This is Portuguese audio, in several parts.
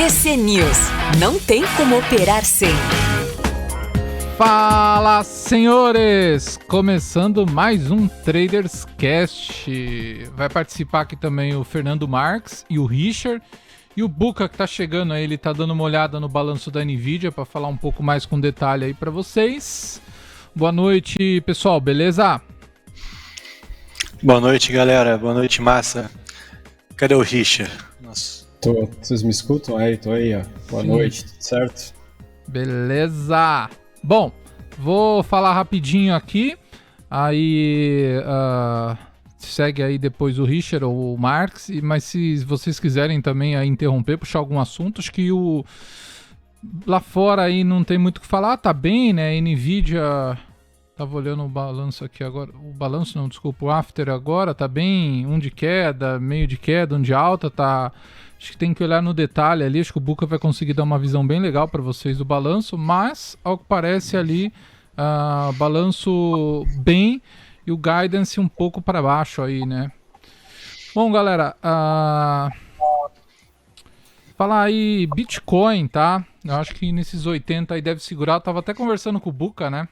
BC News. Não tem como operar sem. Fala, senhores! Começando mais um Traders Cast. Vai participar aqui também o Fernando Marques e o Richard. E o Buca, que tá chegando aí, ele tá dando uma olhada no balanço da Nvidia para falar um pouco mais com detalhe aí para vocês. Boa noite, pessoal, beleza? Boa noite, galera. Boa noite, massa. Cadê o Richard? Nossa. Vocês me escutam? Aí, tô aí, ó. Boa noite, tudo certo? Beleza! Bom, vou falar rapidinho aqui, aí segue aí depois o Richard ou o Marx, mas se vocês quiserem também aí interromper, puxar algum assunto, acho que lá fora aí não tem muito o que falar, tá bem, né? Nvidia, tava olhando o balanço aqui agora, o after agora, tá bem, um de queda, meio de queda, um de alta, tá... Acho que tem que olhar no detalhe ali, acho que o Buca vai conseguir dar uma visão bem legal para vocês do balanço, mas ao que parece ali, balanço bem e o guidance um pouco para baixo aí, né? Bom, galera, falar aí Bitcoin, tá? Eu acho que nesses 80 aí deve segurar, eu tava até conversando com o Buca, né?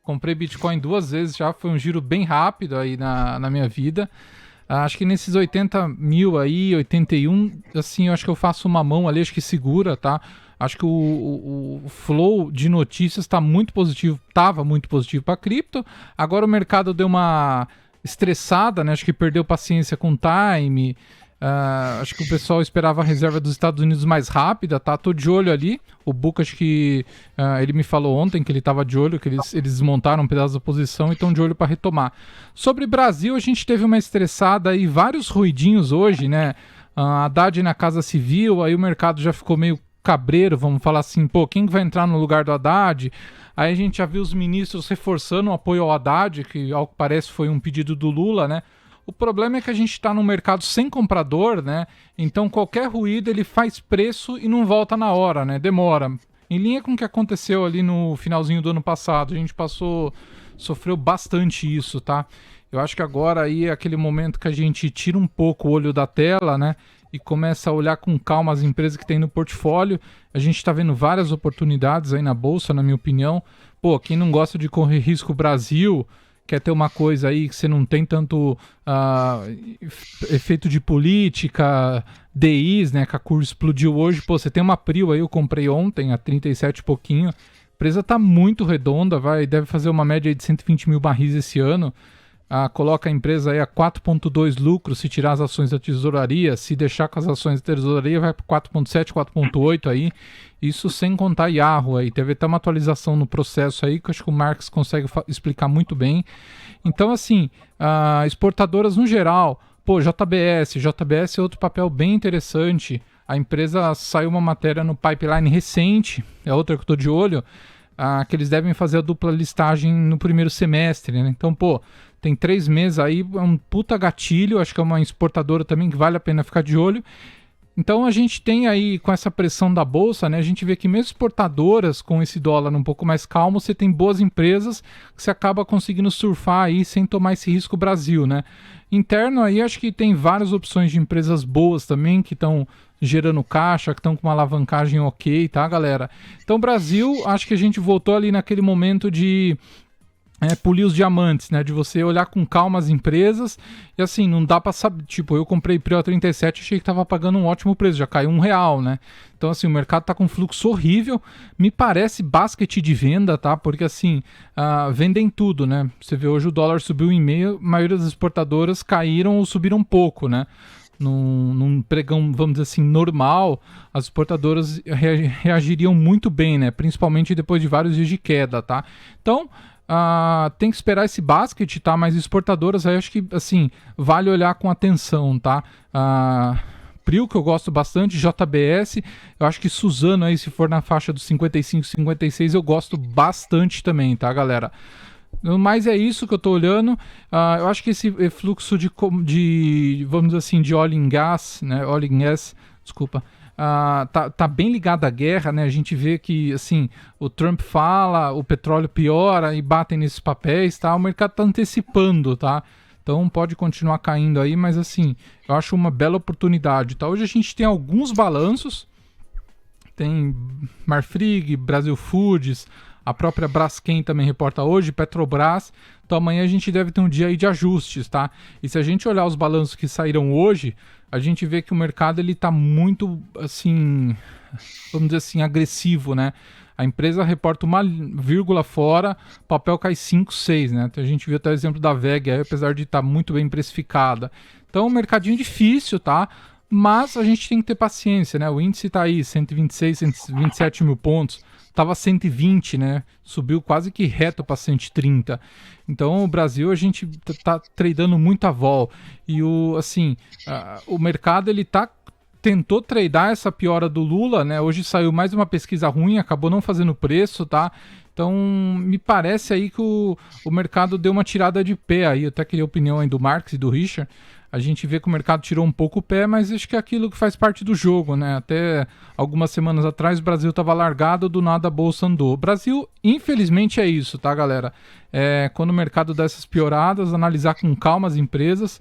Comprei Bitcoin 2 vezes já, foi um giro bem rápido aí na minha vida. Acho que nesses 80 mil aí, 81, assim, eu acho que eu faço uma mão ali, acho que segura, tá? Acho que o flow de notícias está muito positivo, estava muito positivo para cripto. Agora o mercado deu uma estressada, né? Acho que perdeu paciência com o time. Acho que o pessoal esperava a reserva dos Estados Unidos mais rápida, tá? Tô de olho ali. O Buca, acho que ele me falou ontem que ele tava de olho, que eles desmontaram um pedaço da posição e estão de olho para retomar. Sobre Brasil, a gente teve uma estressada e vários ruidinhos hoje, né? Haddad na Casa Civil, aí o mercado já ficou meio cabreiro, vamos falar assim, pô, quem vai entrar no lugar do Haddad? Aí a gente já viu os ministros reforçando o apoio ao Haddad, que ao que parece foi um pedido do Lula, né? O problema é que a gente está num mercado sem comprador, né? Então qualquer ruído ele faz preço e não volta na hora, né? Demora. Em linha com o que aconteceu ali no finalzinho do ano passado, a gente sofreu bastante isso, tá? Eu acho que agora aí é aquele momento que a gente tira um pouco o olho da tela, né? E começa a olhar com calma as empresas que tem no portfólio. A gente está vendo várias oportunidades aí na bolsa, na minha opinião. Pô, quem não gosta de correr risco Brasil, quer ter uma coisa aí que você não tem tanto efeito de política, DIs, né, que a curva explodiu hoje. Pô, você tem uma Prio aí, eu comprei ontem, a 37 e pouquinho. A empresa tá muito redonda, deve fazer uma média aí de 120 mil barris esse ano. Coloca a empresa aí a 4,2 lucro se tirar as ações da tesouraria. Se deixar com as ações da tesouraria vai para 4,7, 4,8 aí. Isso sem contar Yahoo aí. Teve até uma atualização no processo aí que eu acho que o Marx consegue explicar muito bem. Então assim, exportadoras no geral, pô, JBS é outro papel bem interessante. A empresa saiu uma matéria no pipeline recente, é outra que eu tô de olho, que eles devem fazer a dupla listagem no primeiro semestre, né? Então, pô, tem 3 meses aí, é um puta gatilho, acho que é uma exportadora também que vale a pena ficar de olho. Então a gente tem aí, com essa pressão da bolsa, né, a gente vê que mesmo exportadoras com esse dólar um pouco mais calmo, você tem boas empresas que você acaba conseguindo surfar aí sem tomar esse risco Brasil, né? Interno aí acho que tem várias opções de empresas boas também que estão gerando caixa, que estão com uma alavancagem ok, tá, galera? Então Brasil, acho que a gente voltou ali naquele momento de polir os diamantes, né? De você olhar com calma as empresas e assim, não dá pra saber, tipo, eu comprei Prio 37 e achei que tava pagando um ótimo preço, já caiu R$1, né? Então assim, o mercado tá com um fluxo horrível, me parece basquete de venda, tá? Porque assim, vendem tudo, né? Você vê hoje o dólar subiu em meio, a maioria das exportadoras caíram ou subiram um pouco, né? Num pregão, vamos dizer assim, normal, as exportadoras reagiriam muito bem, né? Principalmente depois de vários dias de queda, tá? Então, tem que esperar esse basket, tá? Mas exportadoras aí acho que, assim, vale olhar com atenção, tá? Prio, que eu gosto bastante, JBS, eu acho que Suzano aí, se for na faixa dos 55, 56, eu gosto bastante também, tá, galera? Mas é isso que eu tô olhando. Eu acho que esse fluxo de vamos dizer assim, de oil and gas, né? Oil and gas, desculpa. Tá bem ligado à guerra, né? A gente vê que, assim, o Trump fala, o petróleo piora e batem nesses papéis, tá? O mercado tá antecipando, tá? Então pode continuar caindo aí, mas assim, eu acho uma bela oportunidade, tá? Hoje a gente tem alguns balanços, tem Marfrig, Brasil Foods, a própria Braskem também reporta hoje, Petrobras. Então amanhã a gente deve ter um dia aí de ajustes, tá? E se a gente olhar os balanços que saíram hoje, a gente vê que o mercado ele tá muito, assim, vamos dizer assim, agressivo, né? A empresa reporta uma vírgula fora, o papel cai 5, 6, né? Então a gente viu até o exemplo da VEG, aí, apesar de estar muito bem precificada. Então, um mercadinho difícil, tá? Mas a gente tem que ter paciência, né? O índice tá aí, 126, 127 mil pontos. Tava 120, né? Subiu quase que reto para 130. Então, o Brasil, a gente tá tradando muito a vol. E o mercado, ele tentou tradar essa piora do Lula, né? Hoje saiu mais uma pesquisa ruim, acabou não fazendo preço, tá? Então, me parece aí que o mercado deu uma tirada de pé aí. Eu até queria a opinião aí do Marx e do Richard. A gente vê que o mercado tirou um pouco o pé, mas acho que é aquilo que faz parte do jogo, né? Até algumas semanas atrás o Brasil estava largado, do nada a bolsa andou. O Brasil, infelizmente, é isso, tá, galera? Quando o mercado dá essas pioradas, analisar com calma as empresas,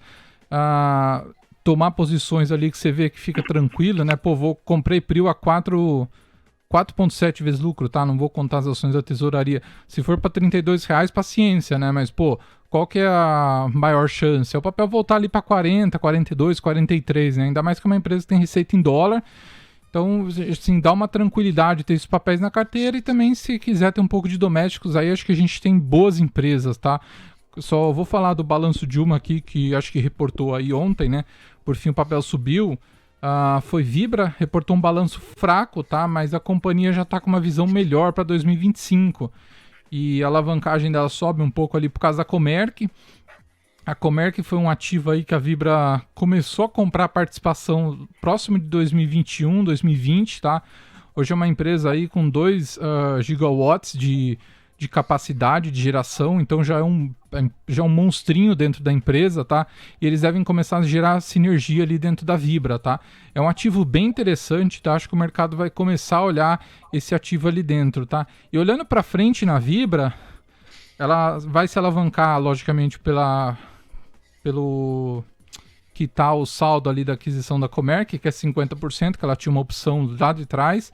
tomar posições ali que você vê que fica tranquilo, né? Pô, comprei PRIO a 4,7 vezes lucro, tá? Não vou contar as ações da tesouraria. Se for para R$32, paciência, né? Mas, pô, qual que é a maior chance? É o papel voltar ali para 40, 42, 43, né? Ainda mais que uma empresa que tem receita em dólar. Então, assim, dá uma tranquilidade ter esses papéis na carteira e também, se quiser ter um pouco de domésticos, aí acho que a gente tem boas empresas, tá? Só vou falar do balanço de uma aqui, que acho que reportou aí ontem, né? Por fim, o papel subiu. Foi Vibra, reportou um balanço fraco, tá? Mas a companhia já está com uma visão melhor para 2025. E a alavancagem dela sobe um pouco ali por causa da Comerc. A Comerc foi um ativo aí que a Vibra começou a comprar participação próximo de 2021, 2020, tá? Hoje é uma empresa aí com 2 gigawatts de capacidade de geração, então já é um monstrinho dentro da empresa, tá? E eles devem começar a gerar sinergia ali dentro da Vibra, tá? É um ativo bem interessante, tá? Acho que o mercado vai começar a olhar esse ativo ali dentro, tá? E olhando para frente na Vibra, ela vai se alavancar, logicamente, pelo que tá o saldo ali da aquisição da Comerc, que é 50%, que ela tinha uma opção lá de trás.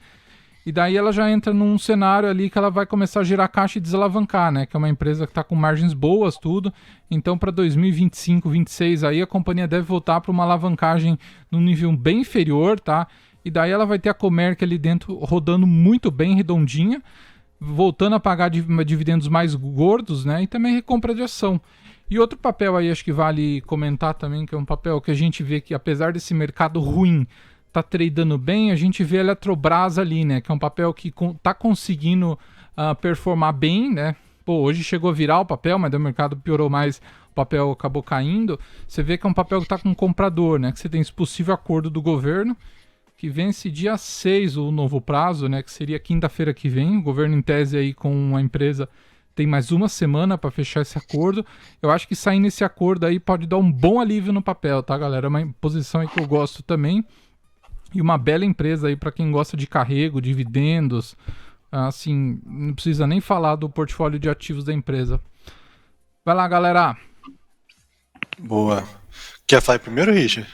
E daí ela já entra num cenário ali que ela vai começar a gerar caixa e desalavancar, né? Que é uma empresa que está com margens boas, tudo. Então, para 2025, 2026, aí a companhia deve voltar para uma alavancagem num nível bem inferior, tá? E daí ela vai ter a Comerc ali dentro rodando muito bem, redondinha, voltando a pagar dividendos mais gordos, né? E também recompra de ação. E outro papel aí, acho que vale comentar também, que é um papel que a gente vê que, apesar desse mercado ruim tá tradando bem, a gente vê a Eletrobras ali, né? Que é um papel que tá conseguindo performar bem, né? Pô, hoje chegou a virar o papel, mas o mercado piorou mais, o papel acabou caindo. Você vê que é um papel que tá com um comprador, né? Que você tem esse possível acordo do governo, que vence dia 6 o novo prazo, né? Que seria quinta-feira que vem. O governo, em tese, aí com a empresa tem mais uma semana para fechar esse acordo. Eu acho que saindo esse acordo aí pode dar um bom alívio no papel, tá, galera? É uma posição aí que eu gosto também. E uma bela empresa aí para quem gosta de carrego, dividendos. Assim, não precisa nem falar do portfólio de ativos da empresa. Vai lá, galera. Boa. Quer falar primeiro, Richard?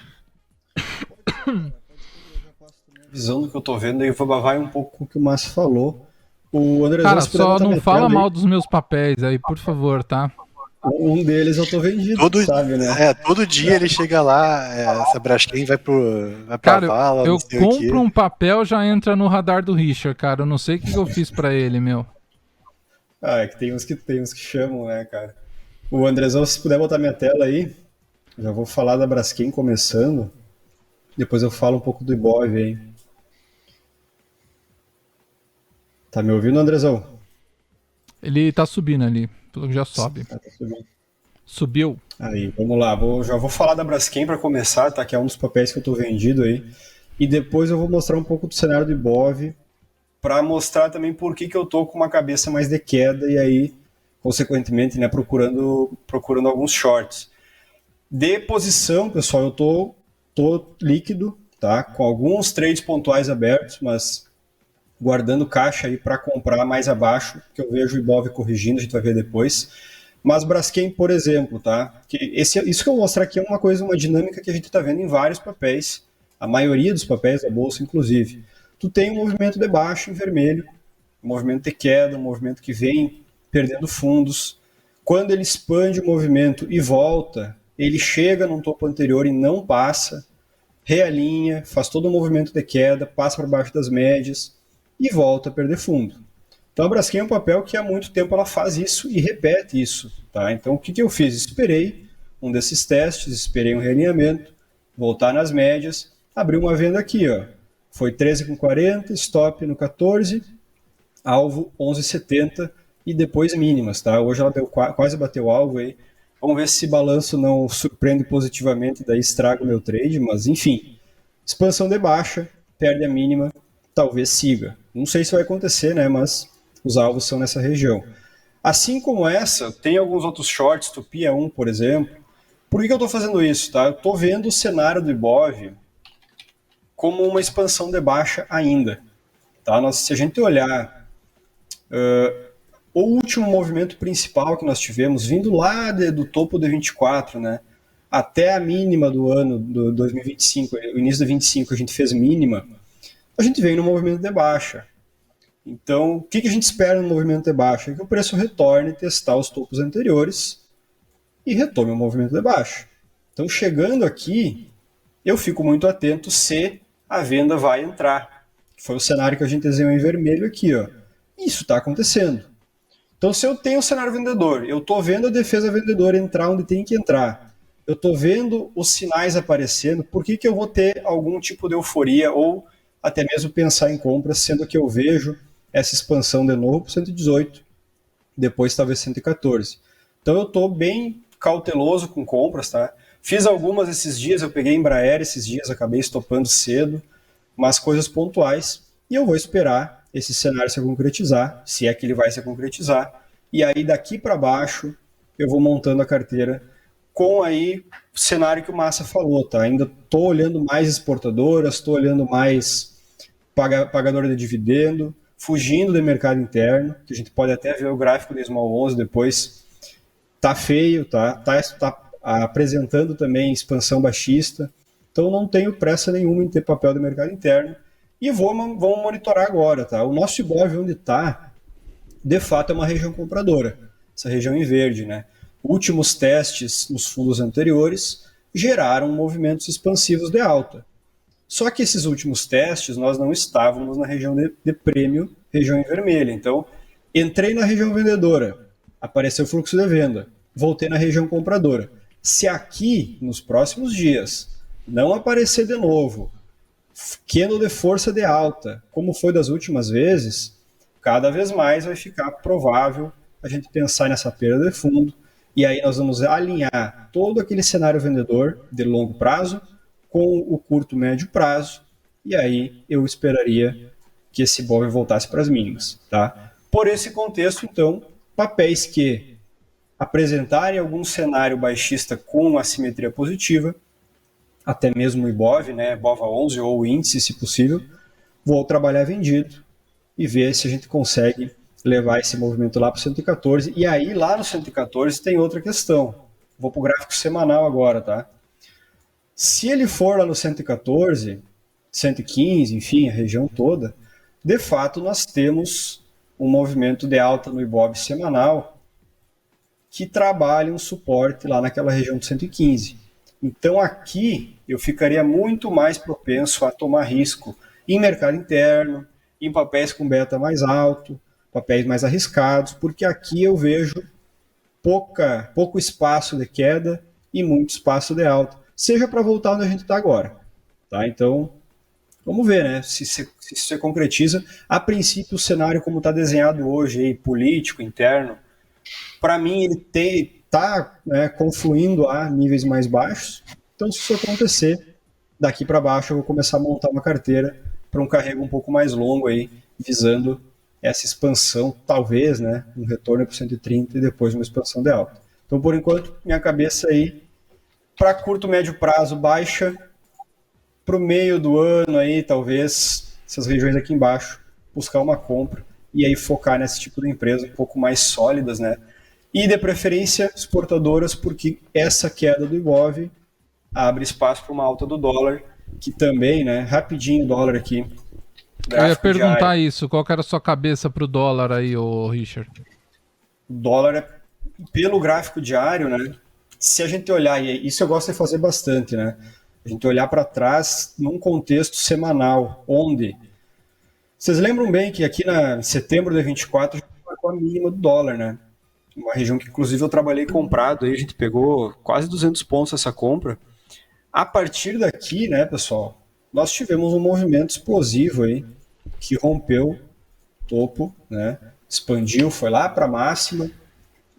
Visão do que eu tô vendo, aí vai um pouco com o que o Márcio falou. O Andrezão, cara, só não fala mal dos meus papéis aí, por favor, tá? Um deles eu tô vendido, sabe, né? Todo dia ele chega lá, essa Braskem vai pra cara, vala, eu compro um papel, já entra no radar do Richard, cara. Eu não sei o que eu fiz pra ele, meu. É que tem uns que chamam, né, cara? O Andrezão, se puder botar minha tela aí, já vou falar da Braskem começando. Depois eu falo um pouco do Ibov aí. Tá me ouvindo, Andrezão? Ele tá subindo ali, pelo que já sobe. Tá subindo. Subiu. Aí, vamos lá. Já vou falar da Braskem para começar, tá? Que é um dos papéis que eu tô vendido aí. E depois eu vou mostrar um pouco do cenário do Ibov, para mostrar também por que eu tô com uma cabeça mais de queda e aí, consequentemente, né, procurando alguns shorts. De posição, pessoal, eu tô líquido, tá? Com alguns trades pontuais abertos, mas guardando caixa aí para comprar mais abaixo, que eu vejo o Ibov corrigindo, a gente vai ver depois. Mas Braskem, por exemplo, tá? Isso que eu vou mostrar aqui é uma dinâmica que a gente está vendo em vários papéis, a maioria dos papéis da bolsa, inclusive. tu tem um movimento de baixa em vermelho, um movimento de queda, um movimento que vem perdendo fundos. Quando ele expande o movimento e volta, ele chega num topo anterior e não passa, realinha, faz todo o movimento de queda, passa para baixo das médias e volta a perder fundo. Então a Braskem é um papel que há muito tempo ela faz isso e repete isso. Tá? Então o que eu fiz? Esperei um desses testes, esperei um realinhamento, voltar nas médias, abri uma venda aqui, ó. Foi 13,40, stop no 14, alvo 11,70 e depois mínimas, tá? Hoje ela quase bateu o alvo aí. Vamos ver se esse balanço não surpreende positivamente, daí estraga o meu trade, mas enfim. Expansão de baixa, perde a mínima, talvez siga. Não sei se vai acontecer, né? Mas os alvos são nessa região. Assim como essa, tem alguns outros shorts, Tupia 1, por exemplo. Por que eu estou fazendo isso, tá? Eu estou vendo o cenário do Ibov como uma expansão de baixa ainda. Tá? Se a gente olhar o último movimento principal que nós tivemos, vindo lá do topo de 24, né, até a mínima do ano do 2025, o início de 25 a gente fez mínima, a gente veio no movimento de baixa. Então, o que a gente espera no movimento de baixa? É que o preço retorne, testar os topos anteriores e retome o movimento de baixa. Então, chegando aqui, eu fico muito atento se a venda vai entrar. Foi o cenário que a gente desenhou em vermelho aqui, ó. Isso está acontecendo. Então, se eu tenho um cenário vendedor, eu estou vendo a defesa vendedora entrar onde tem que entrar, eu estou vendo os sinais aparecendo, por que eu vou ter algum tipo de euforia ou até mesmo pensar em compras, sendo que eu vejo essa expansão de novo para 118, depois talvez 114. Então, eu estou bem cauteloso com compras, tá? Fiz algumas esses dias, eu peguei Embraer esses dias, acabei estopando cedo, mas coisas pontuais, e eu vou esperar esse cenário se concretizar, se é que ele vai se concretizar, e aí daqui para baixo eu vou montando a carteira com aí o cenário que o Massa falou, tá? Ainda estou olhando mais exportadoras, estou olhando mais pagador de dividendo, fugindo do mercado interno, que a gente pode até ver o gráfico do Small 11 depois, tá feio, tá apresentando também expansão baixista, então não tenho pressa nenhuma em ter papel do mercado interno, e vamos monitorar agora, tá? O nosso Ibov onde está, de fato é uma região compradora, essa região em verde, né? Últimos testes nos fundos anteriores geraram movimentos expansivos de alta. Só que esses últimos testes nós não estávamos na região de prêmio, região em vermelho. Então, entrei na região vendedora, apareceu fluxo de venda, voltei na região compradora. Se aqui, nos próximos dias, não aparecer de novo candle de força de alta, como foi das últimas vezes, cada vez mais vai ficar provável a gente pensar nessa perda de fundo, e aí nós vamos alinhar todo aquele cenário vendedor de longo prazo com o curto médio prazo, e aí eu esperaria que esse Ibov voltasse para as mínimas. Tá? Por esse contexto, então, papéis que apresentarem algum cenário baixista com assimetria positiva, até mesmo o Ibov, né, Bova 11 ou o índice, se possível, vou trabalhar vendido e ver se a gente consegue levar esse movimento lá para o 114. E aí, lá no 114, tem outra questão. Vou para o gráfico semanal agora, tá? Se ele for lá no 114, 115, enfim, a região toda, de fato nós temos um movimento de alta no Ibov semanal que trabalha um suporte lá naquela região de 115. Então aqui eu ficaria muito mais propenso a tomar risco em mercado interno, em papéis com beta mais alto, papéis mais arriscados, porque aqui eu vejo pouco espaço de queda e muito espaço de alta, seja para voltar onde a gente está agora. Tá? Então, vamos ver, né? Se se concretiza. A princípio, o cenário como está desenhado hoje, aí, político, interno, para mim ele está confluindo a níveis mais baixos. Então, se isso acontecer, daqui para baixo eu vou começar a montar uma carteira para um carrego um pouco mais longo aí, visando essa expansão, talvez, né, um retorno para 130 e depois uma expansão de alta. Então, por enquanto, minha cabeça aí, para curto, médio prazo, baixa, para o meio do ano aí, talvez, essas regiões aqui embaixo, buscar uma compra e aí focar nesse tipo de empresa um pouco mais sólidas, né, e de preferência exportadoras, porque essa queda do Ibov abre espaço para uma alta do dólar, que também, né, rapidinho o dólar aqui Eu ia perguntar diário. isso, qual que era a sua cabeça pro dólar aí, ô Richard? O dólar é pelo gráfico diário, né? Se a gente olhar, e isso eu gosto de fazer bastante, né? A gente olhar para trás num contexto semanal, onde vocês lembram bem que aqui em setembro de 24 a gente marcou a mínima do dólar, né? Uma região que inclusive eu trabalhei comprado, aí a gente pegou quase 200 pontos essa compra. A partir daqui, né, pessoal, nós tivemos um movimento explosivo aí que rompeu topo, né? Expandiu, foi lá para a máxima,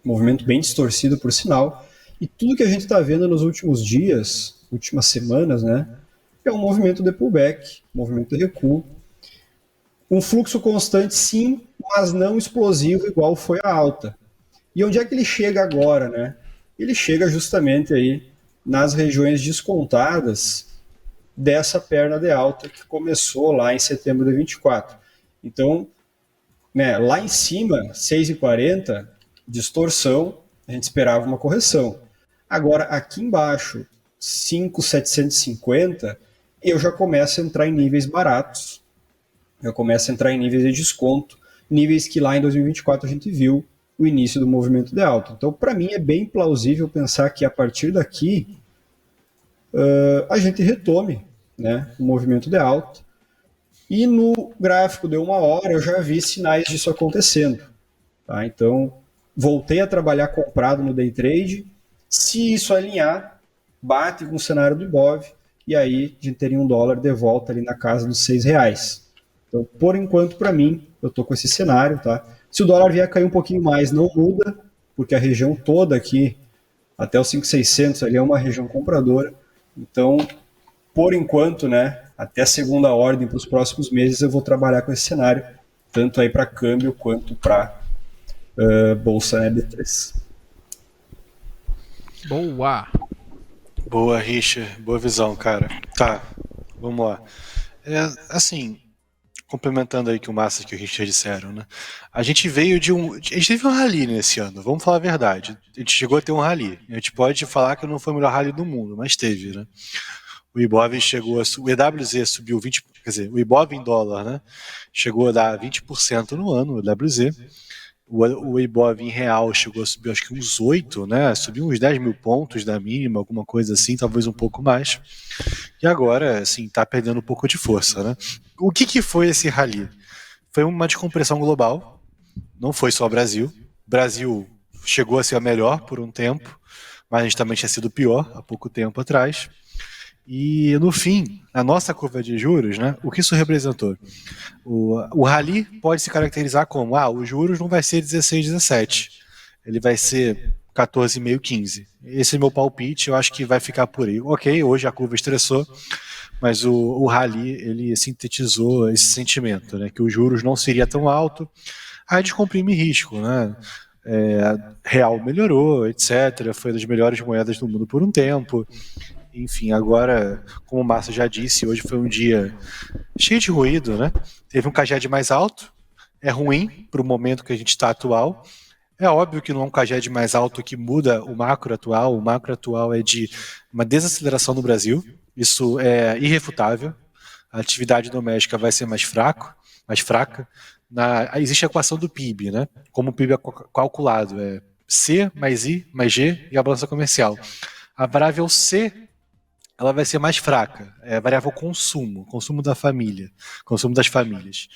movimento bem distorcido por sinal. E tudo que a gente está vendo nos últimos dias, últimas semanas, né, é um movimento de pullback, movimento de recuo. Um fluxo constante, sim, mas não explosivo igual foi a alta. E onde é que ele chega agora, né? Ele chega justamente aí nas regiões descontadas dessa perna de alta que começou lá em setembro de 24. Então, né, lá em cima, 6,40, distorção, a gente esperava uma correção. Agora, aqui embaixo, 5,750, eu já começo a entrar em níveis baratos, eu começo a entrar em níveis de desconto, níveis que lá em 2024 a gente viu o início do movimento de alta. Então, para mim, é bem plausível pensar que a partir daqui a gente retome, né, o movimento de alta. E no gráfico de 1 hora eu já vi sinais disso acontecendo. Tá? Então, voltei a trabalhar comprado no day trade. Se isso alinhar, bate com o cenário do Ibov, e aí a gente teria um dólar de volta ali na casa dos R$6. Então, por enquanto, para mim, eu estou com esse cenário. Tá? Se o dólar vier cair um pouquinho mais, não muda, porque a região toda aqui, até os 5.600, ali é uma região compradora. Então, por enquanto, né, até a segunda ordem para os próximos meses, eu vou trabalhar com esse cenário, tanto aí para câmbio quanto para bolsa, né, B3. Boa! Boa, Richard. Boa visão, cara. Tá, vamos lá. Assim, complementando aí que o Massa e o Richard disseram, né? A gente teve um rally nesse ano, vamos falar a verdade. A gente chegou a ter um rally. A gente pode falar que não foi o melhor rally do mundo, mas teve, né? O Ibov chegou o EWZ subiu 20%, quer dizer, o Ibov em dólar, né? Chegou a dar 20% no ano, o EWZ. O Ibov em real chegou a subir acho que uns 8, né? Subiu uns 10 mil pontos da mínima, alguma coisa assim, talvez um pouco mais. E agora, assim, tá perdendo um pouco de força, né? O que foi esse rally? Foi uma descompressão global, não foi só o Brasil. O Brasil chegou a ser a melhor por um tempo, mas a gente também tinha sido pior há pouco tempo atrás. E no fim, a nossa curva de juros, né, o que isso representou? O rally pode se caracterizar como, os juros não vai ser 16, 17, ele vai ser 14,5, 15. Esse é meu palpite, eu acho que vai ficar por aí. Ok, hoje a curva estressou, mas o rally, ele sintetizou esse sentimento, né, que os juros não seria tão alto, aí descomprime risco, né? Real melhorou, etc. Foi das melhores moedas do mundo por um tempo. Enfim, agora, como o Márcio já disse, hoje foi um dia cheio de ruído, né? Teve um CAGED mais alto, é ruim para o momento que a gente está atual. É óbvio que não é um CAGED mais alto que muda o macro atual é de uma desaceleração no Brasil, isso é irrefutável. A atividade doméstica vai ser mais fraca. Existe a equação do PIB, né? Como o PIB é calculado, é C mais I mais G e a balança comercial. A variável C, ela vai ser mais fraca, é a variável consumo da família, consumo das famílias.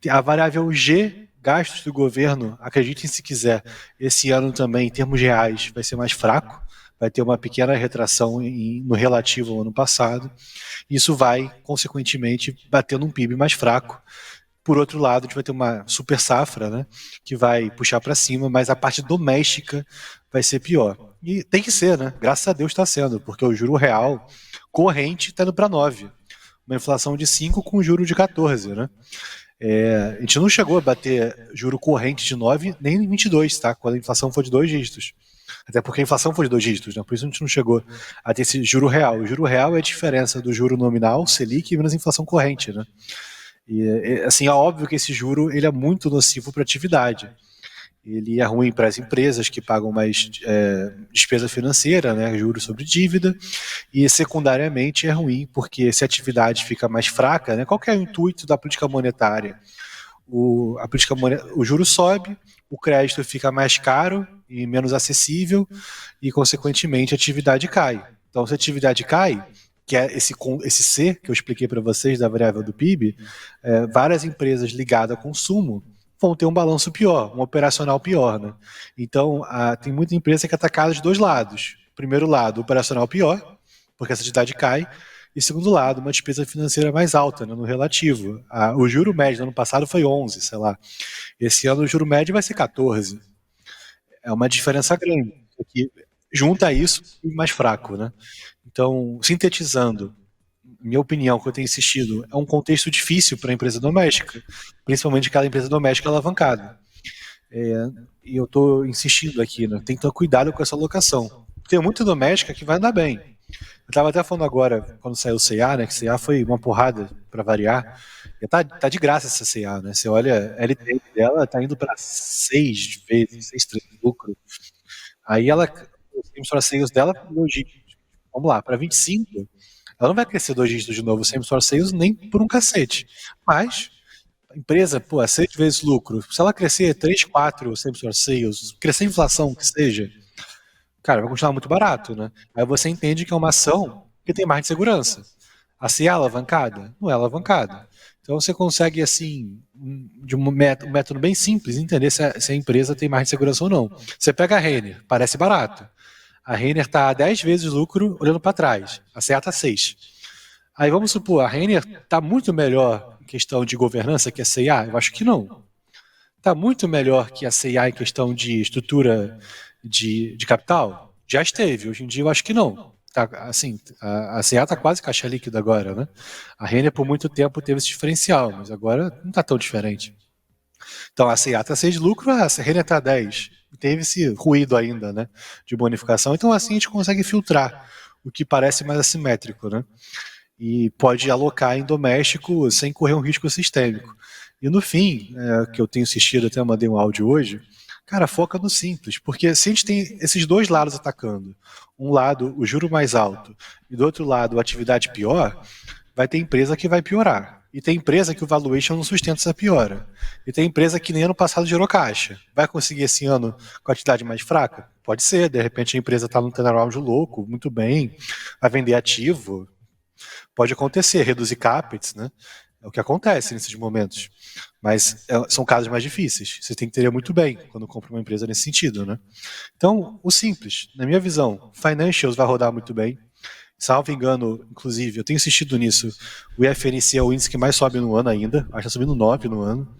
A variável G, gastos do governo, acreditem se quiser, esse ano também, em termos reais, vai ser mais fraco, vai ter uma pequena retração no relativo ao ano passado. Isso vai, consequentemente, batendo um PIB mais fraco. Por outro lado, a gente vai ter uma super safra, né, que vai puxar para cima, mas a parte doméstica vai ser pior. E tem que ser, né? Graças a Deus está sendo, porque o juro real corrente está indo para 9. Uma inflação de 5 com juro de 14, né? A gente não chegou a bater juro corrente de 9 nem em 22, tá? Quando a inflação for de 2 dígitos. Até porque a inflação foi de 2 dígitos, né? Por isso a gente não chegou a ter esse juro real. O juro real é a diferença do juro nominal, Selic, menos a inflação corrente, né? E assim, é óbvio que esse juro ele é muito nocivo para a atividade. ele é ruim para as empresas que pagam mais despesa financeira, né, juros sobre dívida, e secundariamente é ruim porque se a atividade fica mais fraca, né, qual que é o intuito da política monetária? O juro sobe, o crédito fica mais caro e menos acessível e, consequentemente, a atividade cai. Então, se a atividade cai, que é esse C que eu expliquei para vocês da variável do PIB, várias empresas ligadas a consumo vão ter um balanço pior, um operacional pior, né? Então, tem muita empresa que é atacada de dois lados. Primeiro lado, operacional pior, porque essa atividade cai, e segundo lado, uma despesa financeira mais alta, né, no relativo. O juro médio do ano passado foi 11, sei lá. Esse ano o juro médio vai ser 14. É uma diferença grande. Que junta isso e mais fraco, né? Então, sintetizando, minha opinião, que eu tenho insistido, é um contexto difícil para a empresa doméstica, principalmente aquela empresa doméstica alavancada. E eu estou insistindo aqui, né? Tem que ter cuidado com essa alocação. Tem muita doméstica que vai andar bem. Eu estava até falando agora, quando saiu o CA, né? Que CA foi uma porrada para variar. E tá de graça essa CA, né? Você olha, a LTM dela tá indo para 6 vezes, 6 lucro. Aí os same-store sales dela, vamos lá, para 25, ela não vai crescer 2 dígitos de novo, o same-store sales nem por um cacete. Mas a empresa, pô, 6 vezes lucro. Se ela crescer 3, 4 same-store sales, crescer a inflação que seja, cara, vai continuar muito barato, né? Aí você entende que é uma ação que tem margem de segurança. A CA é alavancada? Não é alavancada. Então você consegue, assim, de um método bem simples, entender se a empresa tem margem de segurança ou não. Você pega a Renner, parece barato. A Renner está a 10 vezes lucro olhando para trás. A CA está 6. Aí vamos supor, a Renner está muito melhor em questão de governança que a CIA? Eu acho que não. Está muito melhor que a CIA em questão de estrutura de capital? Já esteve. Hoje em dia eu acho que não. Tá, assim, a CIA está quase caixa líquida agora, né? A Renner por muito tempo teve esse diferencial, mas agora não está tão diferente. Então a CIA está 6 de lucro, a Renner está 10. Teve esse ruído ainda, né, de bonificação. Então assim a gente consegue filtrar o que parece mais assimétrico, né? E pode alocar em doméstico sem correr um risco sistêmico. E no fim, que eu tenho assistido, até mandei um áudio hoje, cara, foca no simples, porque se a gente tem esses dois lados atacando, um lado o juro mais alto e do outro lado a atividade pior, vai ter empresa que vai piorar. E tem empresa que o valuation não sustenta essa piora. E tem empresa que nem ano passado gerou caixa. Vai conseguir esse ano com a atividade mais fraca? Pode ser, de repente a empresa está num turnaround louco, muito bem, vai vender ativo. Pode acontecer, reduzir capex, né? É o que acontece nesses momentos. Mas são casos mais difíceis. Você tem que entender muito bem quando compra uma empresa nesse sentido, né? Então, o simples, na minha visão, financials vai rodar muito bem. Salvo engano, inclusive, eu tenho insistido nisso, o IFNC é o índice que mais sobe no ano ainda, acho que está subindo 9 no ano.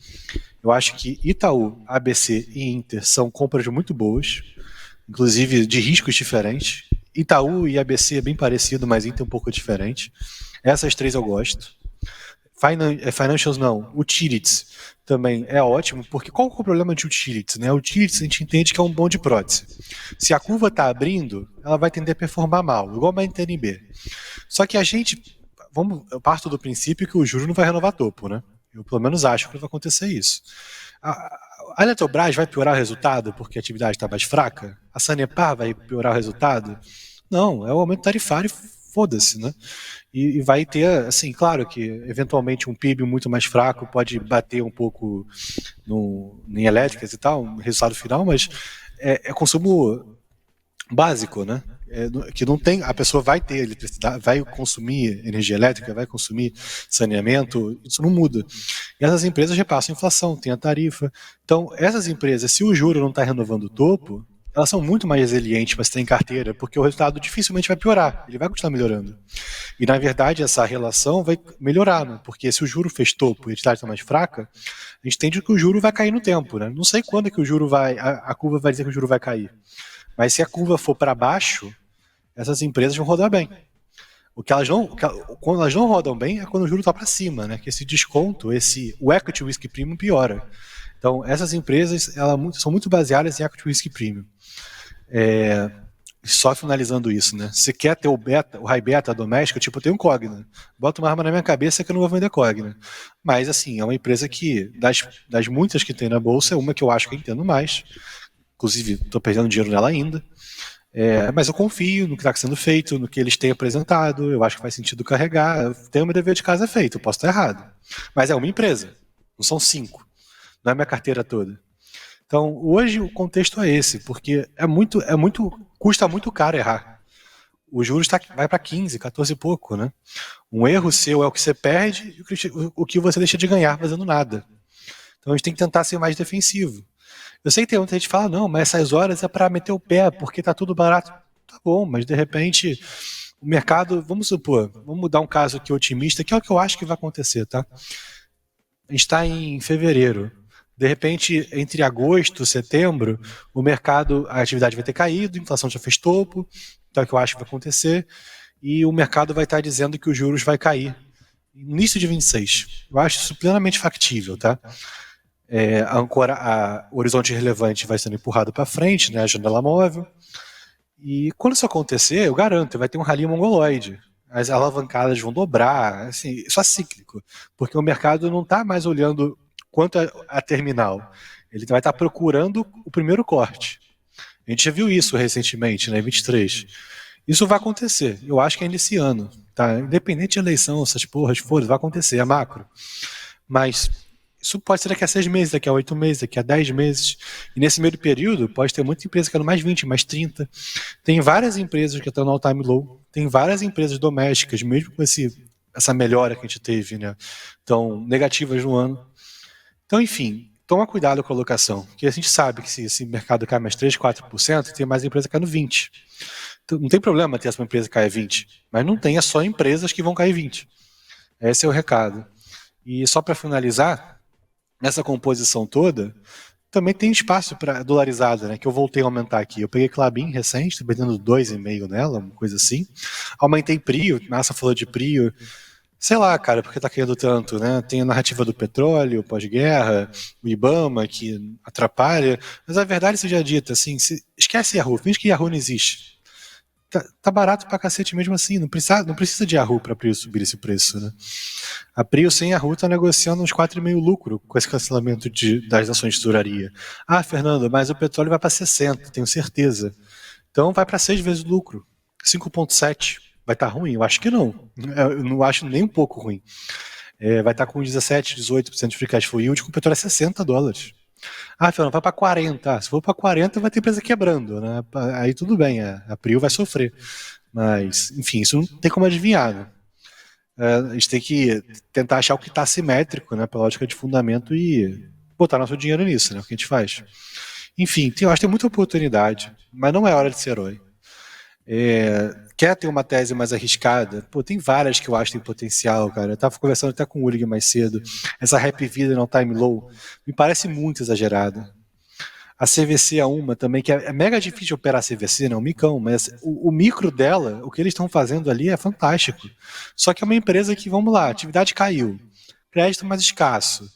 Eu acho que Itaú, ABC e Inter são compras muito boas, inclusive de riscos diferentes. Itaú e ABC é bem parecido, mas Inter é um pouco diferente. Essas três eu gosto. Financials não. Utilities também é ótimo, porque qual é o problema de utilities? Né? Utilities a gente entende que é um bom de prótese. Se a curva está abrindo, ela vai tender a performar mal, igual uma NTNB. Só que eu parto do princípio que o juro não vai renovar topo, né? Eu pelo menos acho que vai acontecer isso. A Eletrobras vai piorar o resultado porque a atividade está mais fraca? A Sanepar vai piorar o resultado? Não, é o aumento tarifário, foda-se, né? E vai ter, assim, claro que eventualmente um PIB muito mais fraco pode bater um pouco em elétricas e tal, no resultado final, mas é consumo básico, né? Que não tem, a pessoa vai ter eletricidade, vai consumir energia elétrica, vai consumir saneamento, isso não muda. E essas empresas repassam a inflação, tem a tarifa. Então, essas empresas, se o juro não está renovando o topo, elas são muito mais resilientes para se ter em carteira, porque o resultado dificilmente vai piorar, ele vai continuar melhorando. E, na verdade, essa relação vai melhorar, né? Porque se o juro fez topo e a atividade está mais fraca, a gente entende que o juro vai cair no tempo, né? Não sei quando é que o juro a curva vai dizer que o juro vai cair. Mas se a curva for para baixo, essas empresas vão rodar bem. Quando elas não rodam bem é quando o juro está para cima, né? Que esse desconto, o equity risk premium piora. Então, essas empresas são muito baseadas em equity risk premium. só finalizando isso, né? Se quer ter o high beta doméstico, tipo, eu tenho um Cogna. Bota uma arma na minha cabeça que eu não vou vender Cogna. Mas, assim, é uma empresa que, das muitas que tem na bolsa, é uma que eu acho que eu entendo mais. Inclusive, estou perdendo dinheiro nela ainda. Mas eu confio no que está sendo feito, no que eles têm apresentado. Eu acho que faz sentido carregar. Eu tenho meu dever de casa feito, eu posso estar errado. Mas é uma empresa, não são 5. Não é minha carteira toda. Então, hoje o contexto é esse, porque custa muito caro errar. O juros vai para 15, 14 e pouco, né? Um erro seu é o que você perde e o que você deixa de ganhar fazendo nada. Então a gente tem que tentar ser mais defensivo. Eu sei que tem muita gente que fala, não, mas essas horas é para meter o pé, porque tá tudo barato. Tá bom, mas de repente o mercado, vamos supor, vamos dar um caso aqui otimista, que é o que eu acho que vai acontecer, tá? A gente está em fevereiro. De repente, entre agosto e setembro, o mercado, a atividade vai ter caído, a inflação já fez topo, então é o que eu acho que vai acontecer, e o mercado vai estar dizendo que os juros vai cair no início de 26. Eu acho isso plenamente factível, tá? O horizonte relevante vai sendo empurrado para frente, né, a janela móvel, e quando isso acontecer, eu garanto, vai ter um rally mongoloide. As alavancadas vão dobrar, assim, só cíclico, porque o mercado não está mais olhando quanto a terminal, ele vai estar procurando o primeiro corte. A gente já viu isso recentemente, né, em 23. Isso vai acontecer, eu acho que ainda esse ano, tá? Independente de eleição, essas porras, foda, vai acontecer, é macro. Mas isso pode ser daqui a 6 meses, daqui a 8 meses, daqui a 10 meses. E nesse meio período, pode ter muita empresa que é no mais 20, mais 30. Tem várias empresas que estão no all-time low, tem várias empresas domésticas, mesmo com essa melhora que a gente teve, né? Então, negativas no ano. Então, enfim, toma cuidado com a alocação, porque a gente sabe que se esse mercado cai mais 3, 4%, tem mais empresa caindo 20%. Então, não tem problema ter essa empresa cair 20%, mas não tenha só empresas que vão cair 20%. Esse é o recado. E só para finalizar, nessa composição toda, também tem espaço para dolarizada, né, que eu voltei a aumentar aqui. Eu peguei Klabin recente, estou vendendo 2,5 nela, uma coisa assim. Aumentei Prio, Massa falou de Prio. Sei lá, cara, porque tá caindo tanto, né? Tem a narrativa do petróleo, pós-guerra, o Ibama, que atrapalha. Mas a verdade seja dita, assim, esquece Yahoo, finge que Yahoo não existe. Tá barato pra cacete mesmo assim, não precisa de Yahoo pra Prio subir esse preço, né? A Prio sem Yahoo tá negociando uns 4,5 lucro com esse cancelamento das ações de tesouraria. Ah, Fernando, mas o petróleo vai pra 60, tenho certeza. Então vai pra 6 vezes o lucro, 5,7. Vai estar ruim? Eu acho que não. Eu não acho nem um pouco ruim. Vai estar com 17, 18% de free cash flow yield, com o petróleo é $60. Ah, Fernando, vai para 40. Se for para 40, vai ter empresa quebrando, né? Aí tudo bem, a Prio vai sofrer. Mas, enfim, isso não tem como adivinhar, né? A gente tem que tentar achar o que está assimétrico, né? Pela lógica de fundamento e botar nosso dinheiro nisso, né? O que a gente faz. Enfim, eu acho que tem muita oportunidade, mas não é hora de ser herói. Quer ter uma tese mais arriscada? Pô, tem várias que eu acho que tem potencial, cara. Eu tava conversando até com o Ulig mais cedo. Essa Happy Vida no time low me parece muito exagerada. A CVC é uma também, que é mega difícil de operar a CVC, né? Um micão, mas o micro dela, o que eles estão fazendo ali é fantástico. Só que é uma empresa que, vamos lá, a atividade caiu, crédito mais escasso.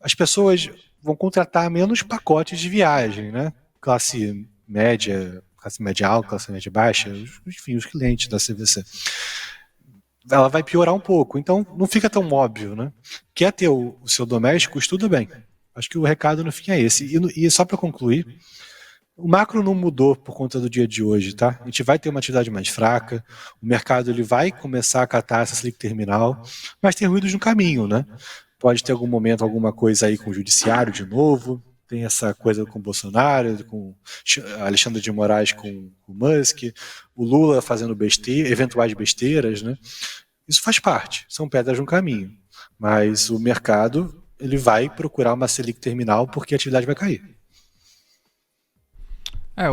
As pessoas vão contratar menos pacotes de viagem, né? Classe média alta, classe média baixa, enfim, os clientes da CVC. Ela vai piorar um pouco, então não fica tão óbvio, né? Quer ter o seu doméstico, estuda bem. Acho que o recado no fim é esse. E só para concluir, o macro não mudou por conta do dia de hoje, tá? A gente vai ter uma atividade mais fraca, o mercado ele vai começar a catar essa Selic terminal, mas tem ruídos no caminho, né? Pode ter algum momento, alguma coisa aí com o judiciário de novo, tem essa coisa com o Bolsonaro, com Alexandre de Moraes com o Musk, o Lula fazendo eventuais besteiras, né? Isso faz parte, são pedras no caminho. Mas o mercado ele vai procurar uma Selic terminal porque a atividade vai cair.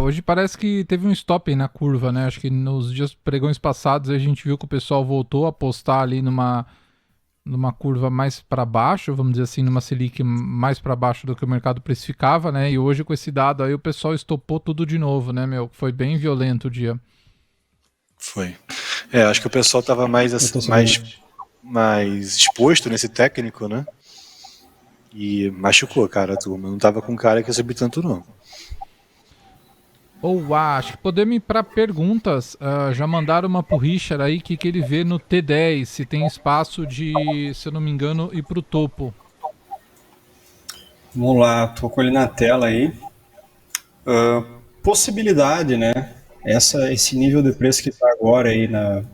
Hoje parece que teve um stop aí na curva, né? Acho que nos dias pregões passados a gente viu que o pessoal voltou a apostar ali numa curva mais para baixo, vamos dizer assim, numa Selic mais para baixo do que o mercado precificava, né? E hoje com esse dado aí o pessoal estopou tudo de novo, né, meu? Foi bem violento o dia. Foi. Acho que o pessoal estava mais exposto nesse técnico, né? E machucou, cara, a turma. Não tava com cara que ia subir tanto, não. Acho que podemos ir para perguntas. Já mandaram uma pro Richard aí, que ele vê no T10, se tem espaço de, se eu não me engano, ir pro topo. Vamos lá, tô com ele na tela aí. Possibilidade, né? Esse nível de preço que está agora aí na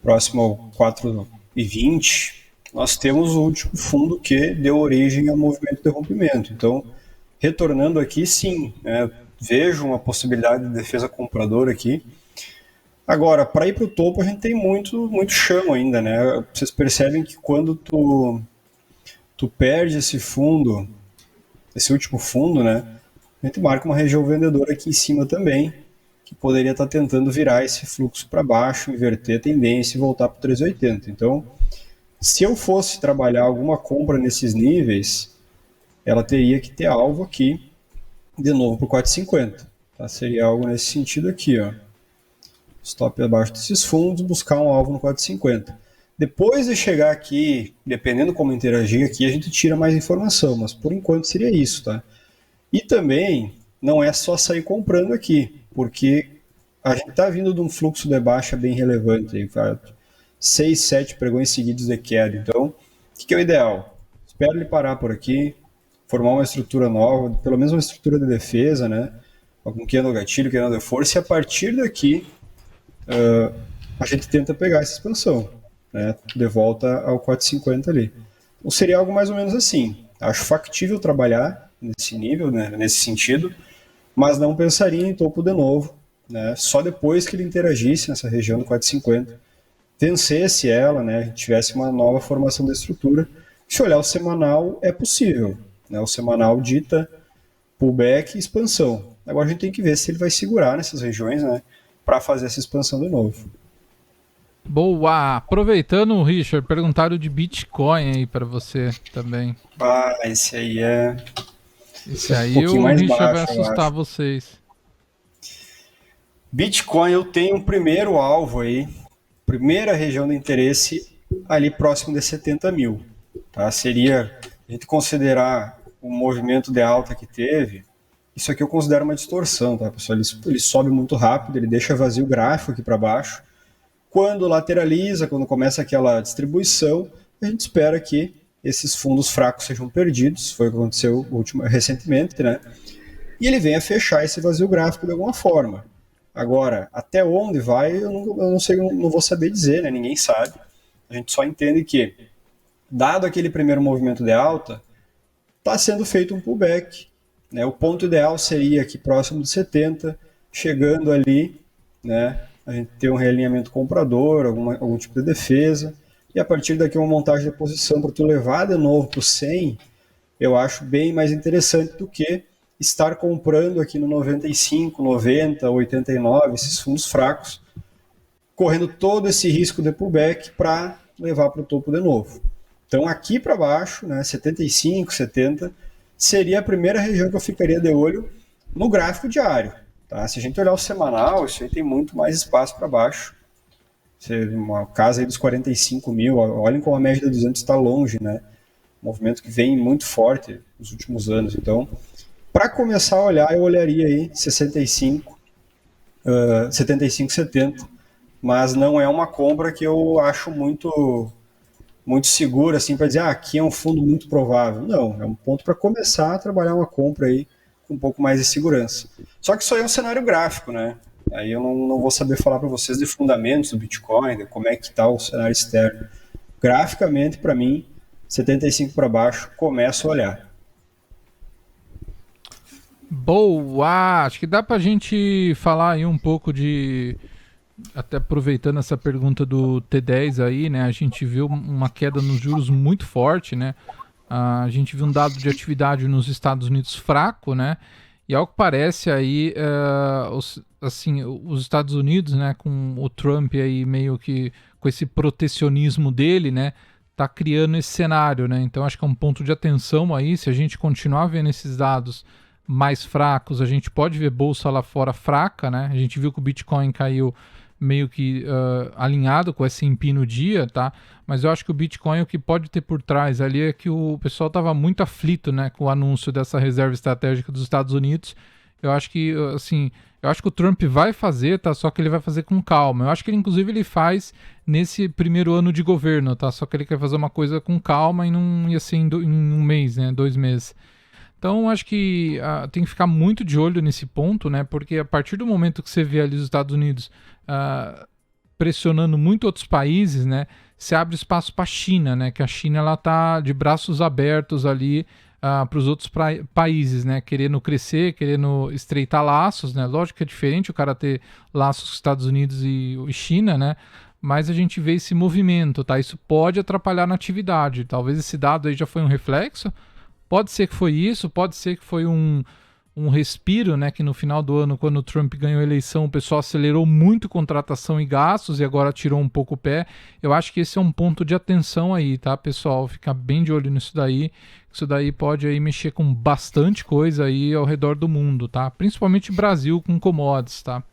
próximo ao 4,20, nós temos o último fundo que deu origem ao movimento de rompimento. Então, retornando aqui, sim, né? Vejo uma possibilidade de defesa compradora aqui. Agora, para ir para o topo, a gente tem muito chão ainda, né? Vocês percebem que quando tu perde esse fundo, esse último fundo, né? A gente marca uma região vendedora aqui em cima também, que poderia estar tentando virar esse fluxo para baixo, inverter a tendência e voltar para o 3,80. Então, se eu fosse trabalhar alguma compra nesses níveis, ela teria que ter alvo aqui, de novo para o 4,50. Tá? Seria algo nesse sentido aqui, ó. Stop abaixo desses fundos, buscar um alvo no 4,50. Depois de chegar aqui, dependendo como interagir aqui, a gente tira mais informação, mas por enquanto seria isso, tá? E também não é só sair comprando aqui, porque a gente está vindo de um fluxo de baixa bem relevante, 6, 7 pregões seguidos de queda. Então, o que é o ideal? Espero ele parar por aqui, formar uma estrutura nova, pelo menos uma estrutura de defesa, né? Algum candle gatilho, candle de força, e a partir daqui a gente tenta pegar essa expansão, né? De volta ao 4,50 ali. Então seria algo mais ou menos assim. Acho factível trabalhar nesse nível, né? Nesse sentido, mas não pensaria em topo de novo, né? Só depois que ele interagisse nessa região do 4,50, vencesse ela, né? Tivesse uma nova formação da estrutura. Se olhar o semanal, é possível, né? O semanal dita pullback e expansão. Agora a gente tem que ver se ele vai segurar nessas regiões, né? Para fazer essa expansão de novo. Boa! Aproveitando, Richard, perguntaram de Bitcoin aí para você também. Esse aí é... Esse aí o Richard vai assustar vocês. Bitcoin, eu tenho um primeiro alvo aí, primeira região de interesse ali próximo de 70 mil. Tá? Seria, a gente considerar o movimento de alta que teve, isso aqui eu considero uma distorção, tá, pessoal? Ele sobe muito rápido, ele deixa vazio o gráfico aqui para baixo. Quando lateraliza, quando começa aquela distribuição, a gente espera que esses fundos fracos sejam perdidos, foi o que aconteceu recentemente, né? E ele venha fechar esse vazio gráfico de alguma forma. Agora, até onde vai, eu não sei, não vou saber dizer, né? Ninguém sabe. A gente só entende que, dado aquele primeiro movimento de alta, está sendo feito um pullback, né? O ponto ideal seria aqui próximo de 70, chegando ali, né? A gente ter um realinhamento comprador, algum tipo de defesa, e a partir daqui uma montagem de posição para tu levar de novo para o 100, eu acho bem mais interessante do que estar comprando aqui no 95, 90, 89, esses fundos fracos, correndo todo esse risco de pullback para levar para o topo de novo. Então aqui para baixo, né, 75, 70, seria a primeira região que eu ficaria de olho no gráfico diário. Tá? Se a gente olhar o semanal, isso aí tem muito mais espaço para baixo. Uma casa aí dos 45 mil, olhem como a média de 200 está longe, né? Um movimento que vem muito forte nos últimos anos. Então, para começar a olhar, eu olharia aí 75, 70, mas não é uma compra que eu acho muito segura, assim, para dizer, aqui é um fundo muito provável. Não, é um ponto para começar a trabalhar uma compra aí com um pouco mais de segurança. Só que isso aí é um cenário gráfico, né? Aí eu não vou saber falar para vocês de fundamentos do Bitcoin, de como é que está o cenário externo. Graficamente, para mim, 75 para baixo, começo a olhar. Boa! Acho que dá para a gente falar aí um pouco de... Até aproveitando essa pergunta do T10 aí, né? A gente viu uma queda nos juros muito forte, né? A gente viu um dado de atividade nos Estados Unidos fraco, né? E ao que parece aí, os Estados Unidos, né, com o Trump aí meio que com esse protecionismo dele, né, tá criando esse cenário, né? Então acho que é um ponto de atenção aí. Se a gente continuar vendo esses dados mais fracos, a gente pode ver bolsa lá fora fraca, né? A gente viu que o Bitcoin caiu meio que alinhado com esse empino no dia, tá? Mas eu acho que o Bitcoin, o que pode ter por trás ali é que o pessoal estava muito aflito, né, com o anúncio dessa reserva estratégica dos Estados Unidos. Eu acho que, assim, Eu acho que o Trump vai fazer, tá? Só que ele vai fazer com calma. Eu acho que ele, inclusive, ele faz nesse primeiro ano de governo, tá? Só que ele quer fazer uma coisa com calma e não ia ser em um mês, né? 2 meses. Então, acho que tem que ficar muito de olho nesse ponto, né? Porque a partir do momento que você vê ali os Estados Unidos pressionando muito outros países, né? Se abre espaço para a China, né? Que a China ela tá de braços abertos ali para os outros países, né? Querendo crescer, querendo estreitar laços, né? Lógico que é diferente o cara ter laços com os Estados Unidos e China, né? Mas a gente vê esse movimento, tá? Isso pode atrapalhar na atividade. Talvez esse dado aí já foi um reflexo. Pode ser que foi isso, pode ser que foi um respiro, né? Que no final do ano, quando o Trump ganhou a eleição, o pessoal acelerou muito contratação e gastos e agora tirou um pouco o pé. Eu acho que esse é um ponto de atenção aí, tá, pessoal? Ficar bem de olho nisso daí. Isso daí pode aí mexer com bastante coisa aí ao redor do mundo, tá? Principalmente Brasil com commodities, tá?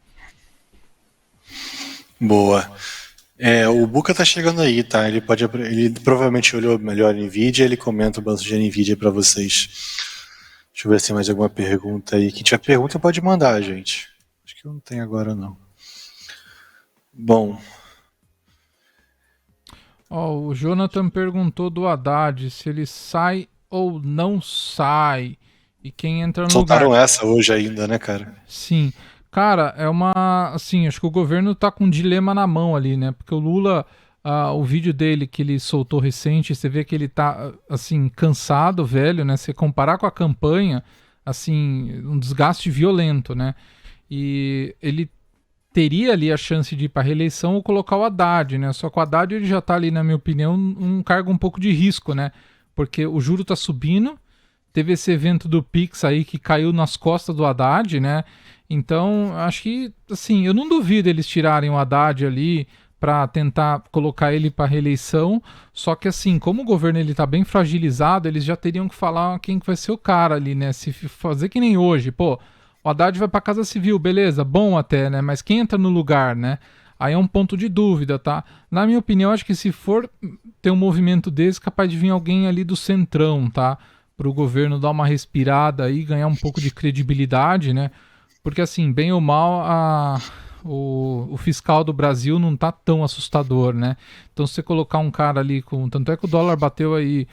Boa. O Buca tá chegando aí, tá? Ele provavelmente olhou melhor a NVIDIA, ele comenta o balanço de NVIDIA para vocês. Deixa eu ver se tem mais alguma pergunta aí. Quem tiver pergunta pode mandar, gente. Acho que eu não tenho agora, não. Bom. O Jonathan perguntou do Haddad se ele sai ou não sai. E quem entra no Soltaram lugar. essa hoje ainda, né, cara? Sim. Cara, é uma... Assim, acho que o governo tá com um dilema na mão ali, né? Porque o Lula, o vídeo dele que ele soltou recente, você vê que ele tá, assim, cansado, velho, né? Se comparar com a campanha, assim, um desgaste violento, né? E ele teria ali a chance de ir para reeleição ou colocar o Haddad, né? Só que o Haddad ele já tá ali, na minha opinião, um cargo um pouco de risco, né? Porque o juro tá subindo, teve esse evento do Pix aí que caiu nas costas do Haddad, né? Então, acho que, assim, eu não duvido eles tirarem o Haddad ali para tentar colocar ele para reeleição, só que assim, como o governo ele tá bem fragilizado, eles já teriam que falar quem que vai ser o cara ali, né? Se fazer que nem hoje, pô, o Haddad vai pra Casa Civil, beleza, bom até, né? Mas quem entra no lugar, né? Aí é um ponto de dúvida, tá? Na minha opinião, acho que se for ter um movimento desse, capaz de vir alguém ali do centrão, tá? Pro governo dar uma respirada aí, ganhar um pouco de credibilidade, né? Porque assim, bem ou mal, o fiscal do Brasil não tá tão assustador, né? Então se você colocar um cara ali com... Tanto é que o dólar bateu aí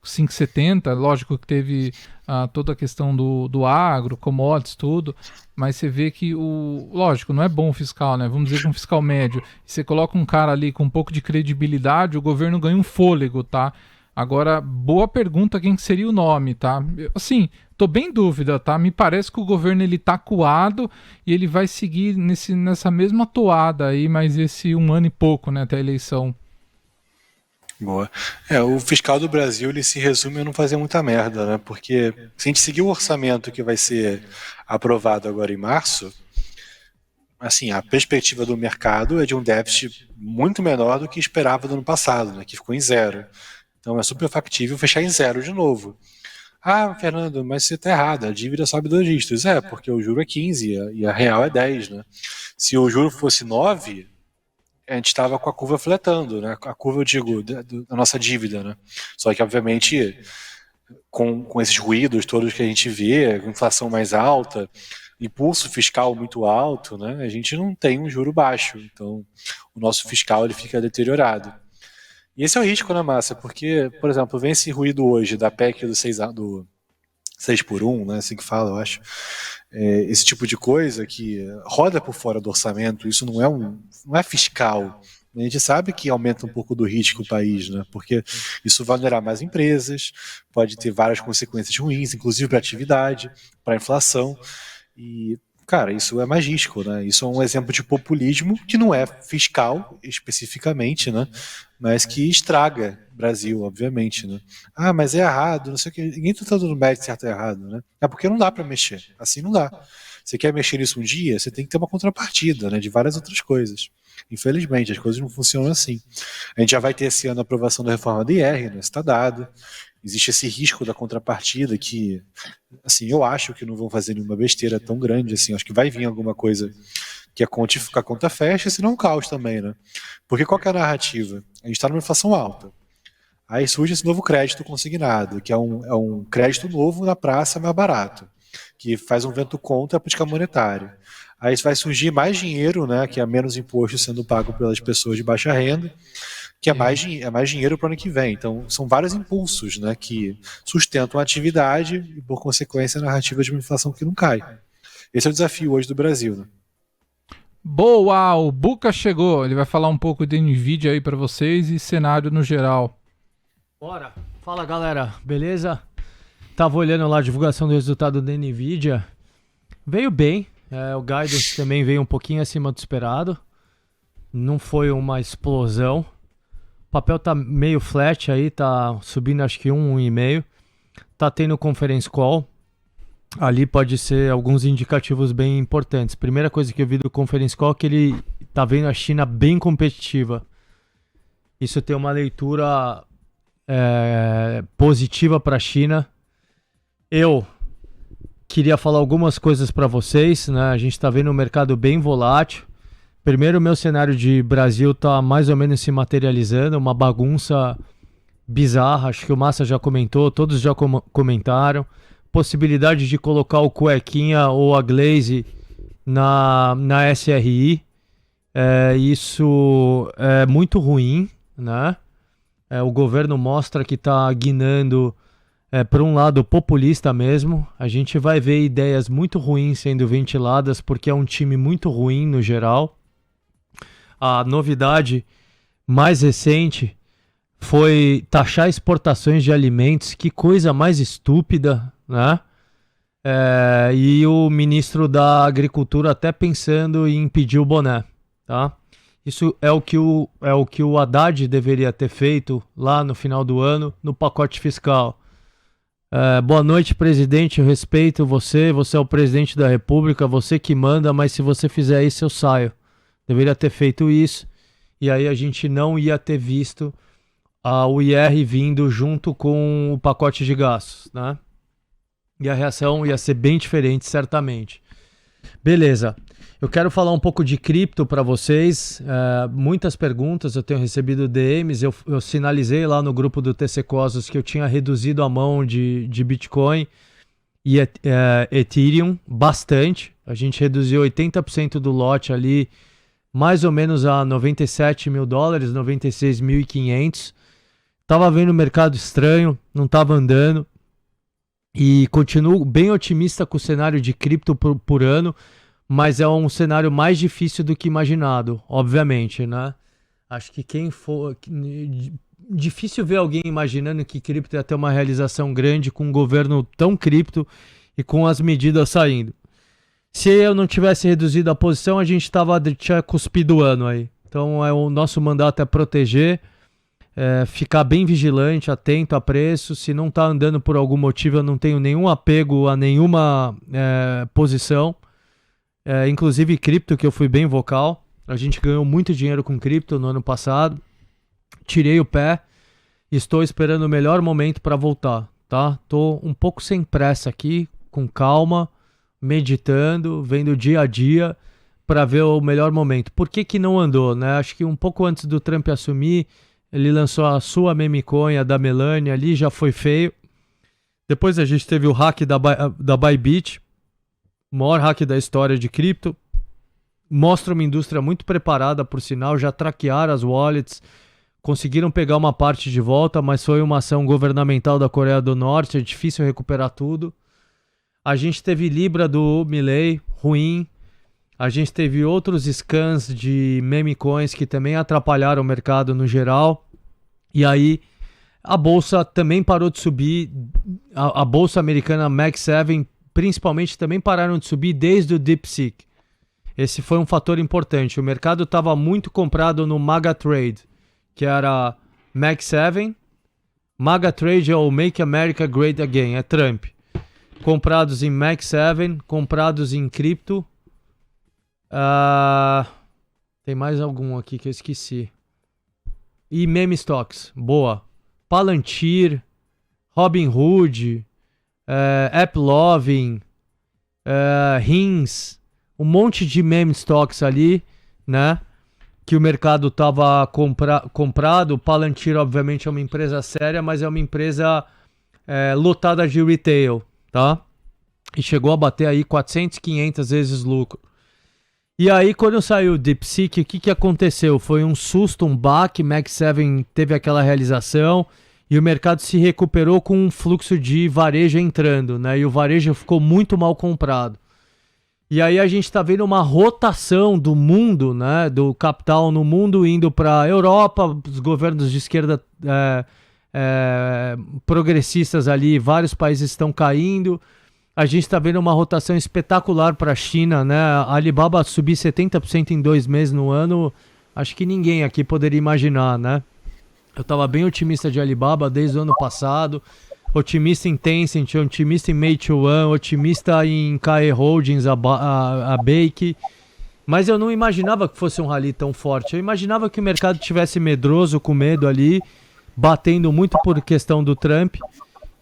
5,70, lógico que teve toda a questão do agro, commodities, tudo, mas você vê que lógico, não é bom o fiscal, né? Vamos dizer que um fiscal médio, você coloca um cara ali com um pouco de credibilidade, o governo ganha um fôlego, tá? Agora, boa pergunta, quem que seria o nome, tá? Assim, tô bem em dúvida, tá? Me parece que o governo ele tá acuado e ele vai seguir nessa mesma toada aí, mas esse 1 ano e pouco, né, até a eleição. Boa. O fiscal do Brasil ele se resume a não fazer muita merda, né? Porque se a gente seguir o orçamento que vai ser aprovado agora em março, assim, a perspectiva do mercado é de um déficit muito menor do que esperava do ano passado, né? Que ficou em 0. Então é super factível fechar em 0 de novo. Ah, Fernando, mas você está errado, a dívida sobe 2 dígitos. Porque o juro é 15 e a real é 10, né? Se o juro fosse 9, a gente estava com a curva fletando, né? A curva, eu digo, da nossa dívida, né? Só que, obviamente, com esses ruídos todos que a gente vê, inflação mais alta, impulso fiscal muito alto, né? A gente não tem um juro baixo. Então, o nosso fiscal ele fica deteriorado. E esse é o risco, né, Márcia? Porque, por exemplo, vem esse ruído hoje da PEC do 6 por 1, né, assim que fala, eu acho. Esse tipo de coisa que roda por fora do orçamento, isso não é fiscal. A gente sabe que aumenta um pouco do risco o país, né? Porque isso vai onerar mais empresas, pode ter várias consequências ruins, inclusive para a atividade, para a inflação. E, cara, isso é mais risco, né? Isso é um exemplo de populismo que não é fiscal especificamente, né? Mas que estraga o Brasil, obviamente, né? Ah, mas é errado, não sei o que. Ninguém está dando mérito certo ou errado, né? É porque não dá para mexer. Assim não dá. Você quer mexer nisso um dia, você tem que ter uma contrapartida, né? De várias outras coisas. Infelizmente, as coisas não funcionam assim. A gente já vai ter esse ano a aprovação da reforma do IR, né? Está dado. Existe esse risco da contrapartida que, assim, eu acho que não vão fazer nenhuma besteira tão grande, assim, acho que vai vir alguma coisa que a conta fecha, senão um caos também, né? Porque qual que é a narrativa? A gente está numa inflação alta. Aí surge esse novo crédito consignado, que é um crédito novo na praça mais barato, que faz um vento contra a política monetária. Aí vai surgir mais dinheiro, né, que é menos imposto sendo pago pelas pessoas de baixa renda, que é mais dinheiro para o ano que vem. Então, são vários impulsos, né, que sustentam a atividade e, por consequência, a narrativa de uma inflação que não cai. Esse é o desafio hoje do Brasil, né? Boa, o Buca chegou. Ele vai falar um pouco de NVIDIA aí para vocês e cenário no geral. Bora. Fala, galera. Beleza? Tava olhando lá a divulgação do resultado da NVIDIA. Veio bem. O guidance também veio um pouquinho acima do esperado. Não foi uma explosão. O papel tá meio flat aí, tá subindo acho que 1,5. Tá tendo conference call. Ali pode ser alguns indicativos bem importantes. Primeira coisa que eu vi do conference call é que ele tá vendo a China bem competitiva. Isso tem uma leitura positiva para a China. Eu queria falar algumas coisas para vocês, né? A gente está vendo um mercado bem volátil. Primeiro, o meu cenário de Brasil está mais ou menos se materializando, uma bagunça bizarra. Acho que o Massa já comentou, todos já comentaram. Possibilidade de colocar o Cuequinha ou a Glaze na SRI. Isso é muito ruim, né? O governo mostra que está guinando para um lado populista mesmo. A gente vai ver ideias muito ruins sendo ventiladas porque é um time muito ruim no geral. A novidade mais recente foi taxar exportações de alimentos. Que coisa mais estúpida, né? E o ministro da Agricultura até pensando em impedir o boné, tá? Isso é o que o Haddad deveria ter feito lá no final do ano no pacote fiscal. Boa noite, presidente, eu respeito você é o presidente da República, você que manda, mas se você fizer isso eu saio. Deveria ter feito isso e aí a gente não ia ter visto o IR vindo junto com o pacote de gastos, né? E a reação ia ser bem diferente, certamente. Beleza. Eu quero falar um pouco de cripto para vocês. Muitas perguntas, eu tenho recebido DMs. Eu sinalizei lá no grupo do TC Cosmos que eu tinha reduzido a mão de Bitcoin e Ethereum bastante. A gente reduziu 80% do lote ali, mais ou menos a $97 mil, 96.500. Tava vendo o mercado estranho, não tava andando. E continuo bem otimista com o cenário de cripto por ano, mas é um cenário mais difícil do que imaginado, obviamente, né? Acho que quem for... Difícil ver alguém imaginando que cripto ia ter uma realização grande com um governo tão cripto e com as medidas saindo. Se eu não tivesse reduzido a posição, a gente tinha cuspido o ano aí. Então o nosso mandato é proteger, ficar bem vigilante, atento a preço. Se não está andando por algum motivo, eu não tenho nenhum apego a nenhuma posição. Inclusive cripto, que eu fui bem vocal. A gente ganhou muito dinheiro com cripto no ano passado. Tirei o pé. Estou esperando o melhor momento para voltar, tá? Tô um pouco sem pressa aqui, com calma, meditando, vendo dia a dia para ver o melhor momento. Por que não andou, né? Acho que um pouco antes do Trump assumir, ele lançou a sua meme coin, a da Melania ali, já foi feio. Depois a gente teve o hack da Bybit, o maior hack da história de cripto. Mostra uma indústria muito preparada, por sinal, já traquearam as wallets, conseguiram pegar uma parte de volta, mas foi uma ação governamental da Coreia do Norte, é difícil recuperar tudo. A gente teve Libra do Milei, ruim. A gente teve outros scans de meme coins que também atrapalharam o mercado no geral. E aí a bolsa também parou de subir. A bolsa americana Mag 7 principalmente também pararam de subir desde o DeepSeek. Esse foi um fator importante. O mercado estava muito comprado no MAGA Trade, que era Mag 7. MAGA Trade é o Make America Great Again, é Trump. Comprados em Mag 7, comprados em cripto. Tem mais algum aqui que eu esqueci. E meme stocks, boa. Palantir, Robinhood, AppLovin, Rins, um monte de meme stocks ali, né? Que o mercado estava comprado. Palantir, obviamente, é uma empresa séria, mas é uma empresa lotada de retail, tá? E chegou a bater aí 400, 500 vezes lucro. E aí, quando saiu o DeepSeek, o que aconteceu? Foi um susto, um baque, Mag 7 teve aquela realização e o mercado se recuperou com um fluxo de varejo entrando, né? E o varejo ficou muito mal comprado. E aí a gente está vendo uma rotação do mundo, né? Do capital no mundo indo para a Europa, os governos de esquerda progressistas ali, vários países estão caindo. A gente está vendo uma rotação espetacular para a China, né? A Alibaba subir 70% em 2 meses no ano, acho que ninguém aqui poderia imaginar, né? Eu estava bem otimista de Alibaba desde o ano passado, otimista em Tencent, otimista em Meituan, otimista em KE Holdings, a Bake, mas eu não imaginava que fosse um rally tão forte. Eu imaginava que o mercado tivesse medroso, com medo ali, batendo muito por questão do Trump,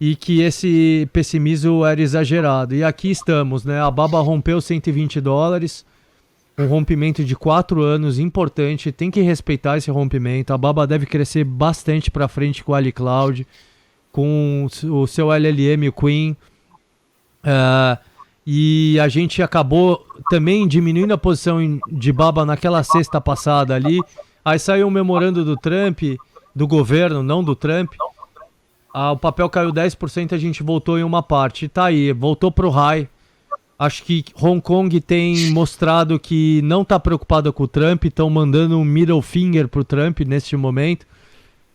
e que esse pessimismo era exagerado. E aqui estamos, né? A Baba rompeu $120, um rompimento de 4 anos importante, tem que respeitar esse rompimento. A Baba deve crescer bastante para frente com o AliCloud, com o seu LLM, o Queen. E a gente acabou também diminuindo a posição de Baba naquela sexta passada ali. Aí saiu um memorando do Trump, do governo, não do Trump. O papel caiu 10%, a gente voltou em uma parte. Tá aí, voltou pro high. Acho que Hong Kong tem mostrado que não tá preocupado com o Trump, estão mandando um middle finger pro Trump neste momento.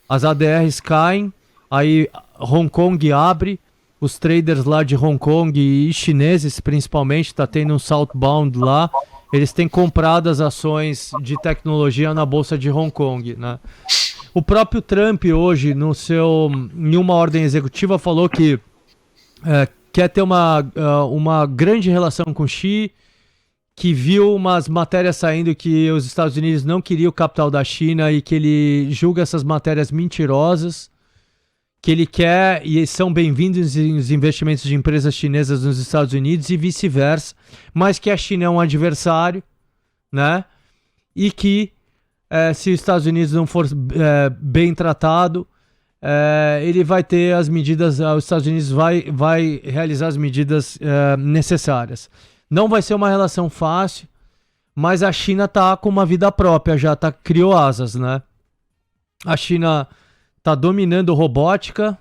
As ADRs caem, aí Hong Kong abre, os traders lá de Hong Kong e chineses principalmente, tá tendo um southbound lá, eles têm comprado as ações de tecnologia na bolsa de Hong Kong, né? O próprio Trump hoje, em uma ordem executiva, falou que quer ter uma grande relação com Xi, que viu umas matérias saindo que os Estados Unidos não queriam o capital da China e que ele julga essas matérias mentirosas, que ele quer e são bem-vindos os investimentos de empresas chinesas nos Estados Unidos e vice-versa, mas que a China é um adversário, né? E que se os Estados Unidos não for bem tratado, ele vai ter as medidas, os Estados Unidos vai realizar as medidas necessárias. Não vai ser uma relação fácil, mas a China está com uma vida própria, já criou asas, né? A China está dominando robótica,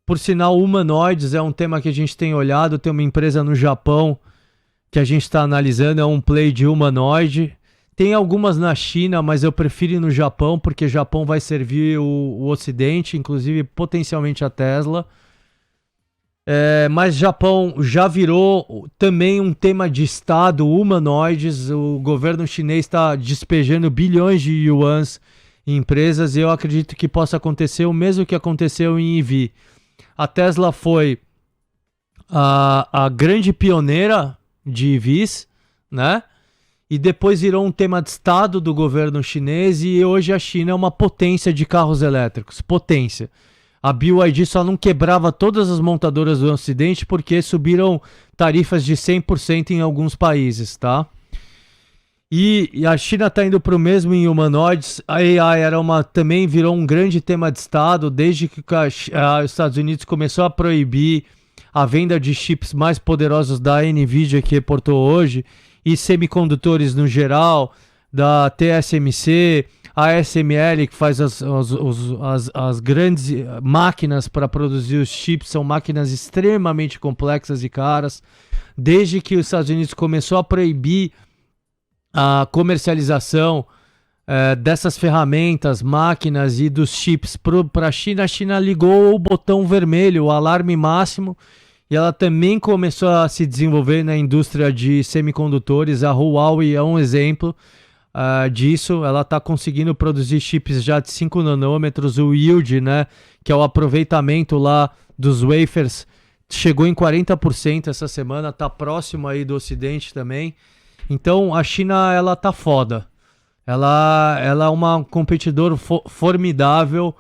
por sinal, humanoides é um tema que a gente tem olhado, tem uma empresa no Japão que a gente está analisando, é um play de humanoide. Tem algumas na China, mas eu prefiro ir no Japão, porque o Japão vai servir o Ocidente, inclusive potencialmente a Tesla. Mas Japão já virou também um tema de Estado, humanoides. O governo chinês está despejando bilhões de yuans em empresas e eu acredito que possa acontecer o mesmo que aconteceu em EV. A Tesla foi a grande pioneira de EVs, né? E depois virou um tema de Estado do governo chinês e hoje a China é uma potência de carros elétricos. Potência. A BYD só não quebrava todas as montadoras do Ocidente porque subiram tarifas de 100% em alguns países, tá? E a China está indo para o mesmo em humanoides. A AI também virou um grande tema de Estado desde que os Estados Unidos começou a proibir a venda de chips mais poderosos da NVIDIA, que reportou hoje, e semicondutores no geral, da TSMC, a ASML, que faz as grandes máquinas para produzir os chips, são máquinas extremamente complexas e caras. Desde que os Estados Unidos começou a proibir a comercialização dessas ferramentas, máquinas e dos chips para a China ligou o botão vermelho, o alarme máximo, e ela também começou a se desenvolver na indústria de semicondutores. A Huawei é um exemplo disso. Ela está conseguindo produzir chips já de 5 nanômetros. O yield, né, que é o aproveitamento lá dos wafers, chegou em 40% essa semana, está próximo aí do Ocidente também. Então a China, ela tá foda. Ela é uma competidora formidável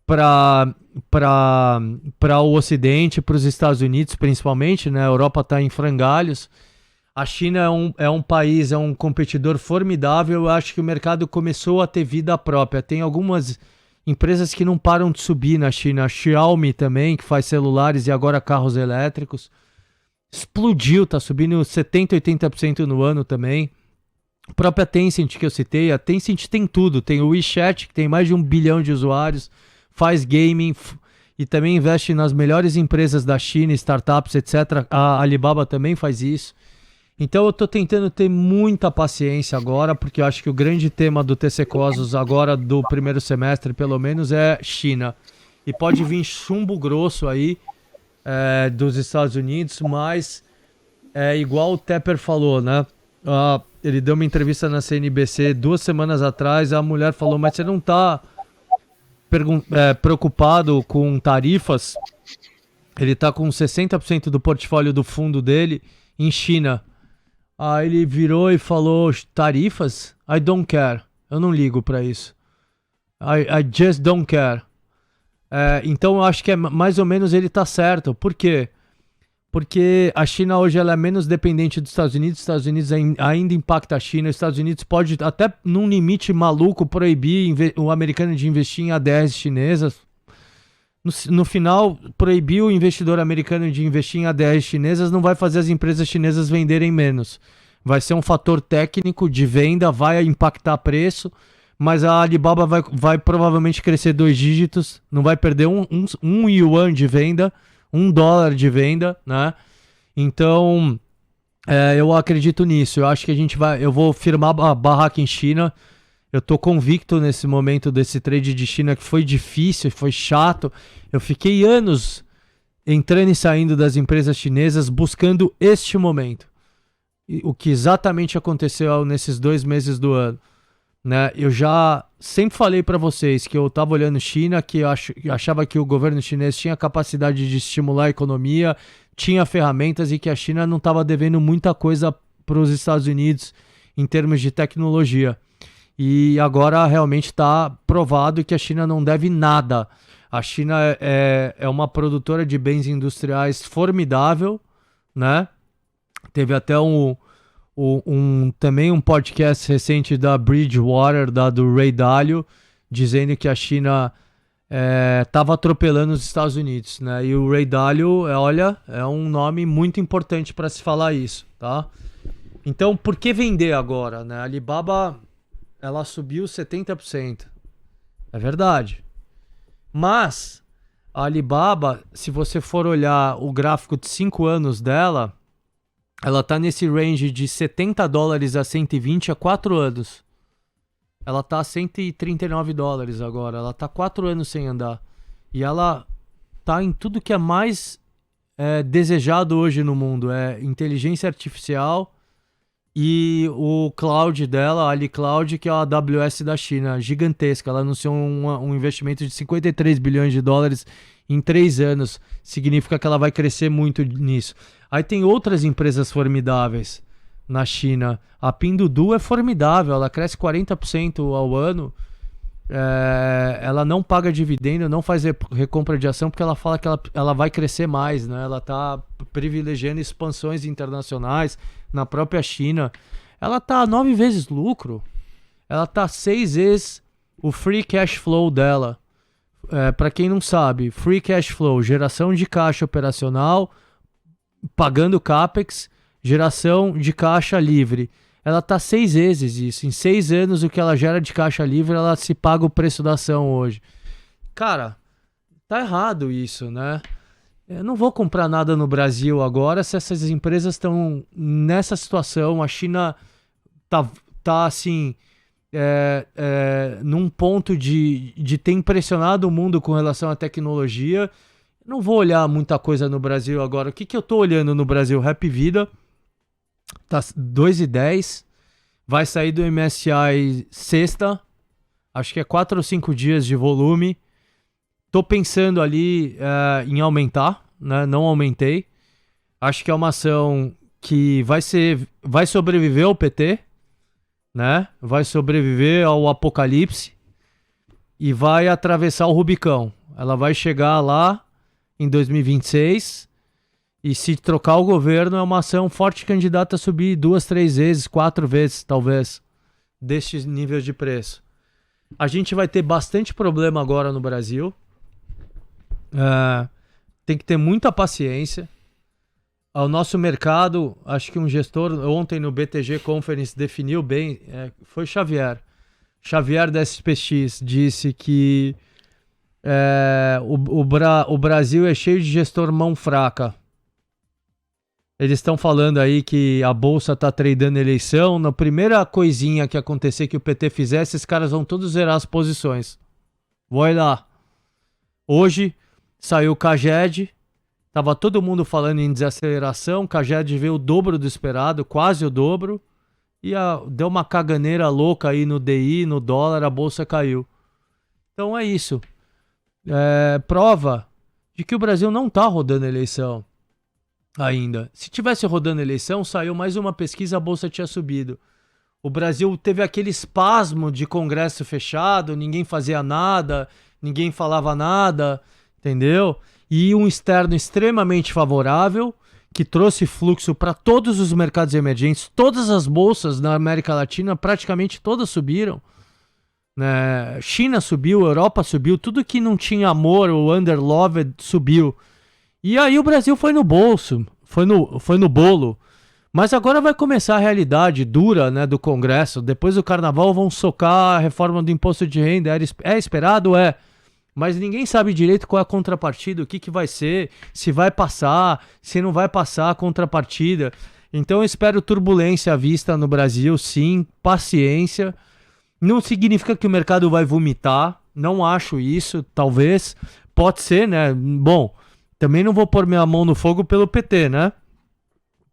para o Ocidente, para os Estados Unidos principalmente, né? A Europa está em frangalhos. A China é um país, é um competidor formidável. Eu acho que o mercado começou a ter vida própria. Tem algumas empresas que não param de subir na China. A Xiaomi também, que faz celulares e agora carros elétricos. Explodiu, tá subindo 70%, 80% no ano também. A própria Tencent que eu citei, a Tencent tem tudo. Tem o WeChat, que tem mais de 1 bilhão de usuários, faz gaming e também investe nas melhores empresas da China, startups, etc. A Alibaba também faz isso. Então eu tô tentando ter muita paciência agora, porque eu acho que o grande tema do TC Cosmos agora do primeiro semestre, pelo menos, é China. E pode vir chumbo grosso aí dos Estados Unidos, mas igual o Tepper falou, né? Ele deu uma entrevista na CNBC 2 semanas atrás, a mulher falou, mas você não tá preocupado com tarifas? Ele tá com 60% do portfólio do fundo dele em China. Aí ele virou e falou, tarifas? I don't care. Eu não ligo pra isso. I just don't care. Então eu acho que mais ou menos ele tá certo. Por quê? Porque a China hoje ela é menos dependente dos Estados Unidos. Os Estados Unidos ainda impacta a China. Os Estados Unidos pode, até num limite maluco, proibir o americano de investir em ADRs chinesas. No final, proibir o investidor americano de investir em ADRs chinesas não vai fazer as empresas chinesas venderem menos. Vai ser um fator técnico de venda, vai impactar preço, mas a Alibaba vai provavelmente crescer 2 dígitos, não vai perder um yuan de venda, $1 de venda, né? Então, eu acredito nisso. Eu acho que eu vou firmar a barraca em China. Eu tô convicto nesse momento desse trade de China que foi difícil, foi chato. Eu fiquei anos entrando e saindo das empresas chinesas buscando este momento. E o que exatamente aconteceu nesses 2 meses do ano, né? Eu já sempre falei para vocês que eu tava olhando China, que eu achava que o governo chinês tinha capacidade de estimular a economia, tinha ferramentas e que a China não estava devendo muita coisa para os Estados Unidos em termos de tecnologia. E agora realmente está provado que a China não deve nada. A China é uma produtora de bens industriais formidável, né? Teve até também um podcast recente da Bridgewater, do Ray Dalio, dizendo que a China estava atropelando os Estados Unidos, né? E o Ray Dalio, é um nome muito importante para se falar isso, tá? Então, por que vender agora, né? A Alibaba, ela subiu 70%. É verdade. Mas a Alibaba, se você for olhar o gráfico de 5 anos dela, ela tá nesse range de $70 a 120 há 4 anos. Ela tá a $139 agora. Ela tá 4 anos sem andar. E ela tá em tudo que é mais desejado hoje no mundo. É inteligência artificial e o cloud dela, a AliCloud, que é a AWS da China, gigantesca. Ela anunciou um investimento de $53 bilhões em 3 anos. Significa que ela vai crescer muito nisso. Aí tem outras empresas formidáveis na China. A Pinduoduo é formidável, ela cresce 40% ao ano. Ela não paga dividendo, não faz recompra de ação, porque ela fala que ela vai crescer mais, né? Ela está privilegiando expansões internacionais na própria China. Ela está 9 vezes lucro. Ela está 6 vezes o free cash flow dela. Para quem não sabe, free cash flow, geração de caixa operacional, pagando capex, geração de caixa livre. Ela está 6 vezes isso. Em 6 anos, o que ela gera de caixa livre, ela se paga o preço da ação hoje. Cara, tá errado isso, né? Eu não vou comprar nada no Brasil agora se essas empresas estão nessa situação. A China tá assim, num ponto de ter impressionado o mundo com relação à tecnologia. Não vou olhar muita coisa no Brasil agora. O que eu tô olhando no Brasil? Rap Vida tá 2,10. Vai sair do MSCI sexta. Acho que é 4 ou 5 dias de volume. Tô pensando ali em aumentar, né? Não aumentei. Acho que é uma ação que vai sobreviver ao PT, né? Vai sobreviver ao apocalipse e vai atravessar o Rubicão. Ela vai chegar lá em 2026 e se trocar o governo é uma ação forte candidata a subir 2, 3 vezes, 4 vezes talvez destes níveis de preço. A gente vai ter bastante problema agora no Brasil. Tem que ter muita paciência. o nosso mercado, acho que um gestor ontem no BTG Conference definiu bem, foi Xavier. Xavier da SPX disse que o Brasil é cheio de gestor mão fraca. Eles estão falando aí que a Bolsa tá tradando eleição. Na primeira coisinha que acontecer que o PT fizer, esses caras vão todos zerar as posições. Vai lá. Hoje saiu o Caged. Tava todo mundo falando em desaceleração. O Caged veio o dobro do esperado, quase o dobro. E deu uma caganeira louca aí no DI, no dólar, a Bolsa caiu. Então é isso. Prova de que o Brasil não tá rodando eleição. Ainda. Se tivesse rodando eleição, saiu mais uma pesquisa, a Bolsa tinha subido. O Brasil teve aquele espasmo de congresso fechado, ninguém fazia nada, ninguém falava nada, entendeu? E um externo extremamente favorável, que trouxe fluxo para todos os mercados emergentes, todas as bolsas na América Latina, praticamente todas subiram. Né? China subiu, Europa subiu, tudo que não tinha amor, o underloved subiu. E aí o Brasil foi no bolso, foi no bolo. Mas agora vai começar a realidade dura, né, do Congresso. Depois do Carnaval vão socar a reforma do imposto de renda. É esperado? É. Mas ninguém sabe direito qual é a contrapartida, o que vai ser, se vai passar, se não vai passar a contrapartida. Então eu espero turbulência à vista no Brasil, sim, paciência. Não significa que o mercado vai vomitar, não acho isso, talvez. Pode ser, né? Bom... Também não vou pôr minha mão no fogo pelo PT, né?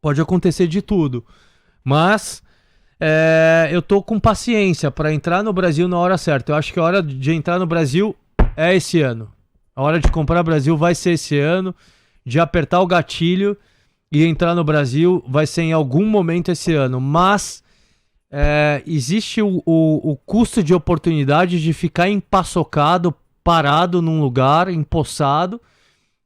Pode acontecer de tudo. Mas eu tô com paciência para entrar no Brasil na hora certa. Eu acho que a hora de entrar no Brasil é esse ano. A hora de comprar Brasil vai ser esse ano. De apertar o gatilho e entrar no Brasil vai ser em algum momento esse ano. Mas existe o custo de oportunidade de ficar empaçocado, parado num lugar, empossado,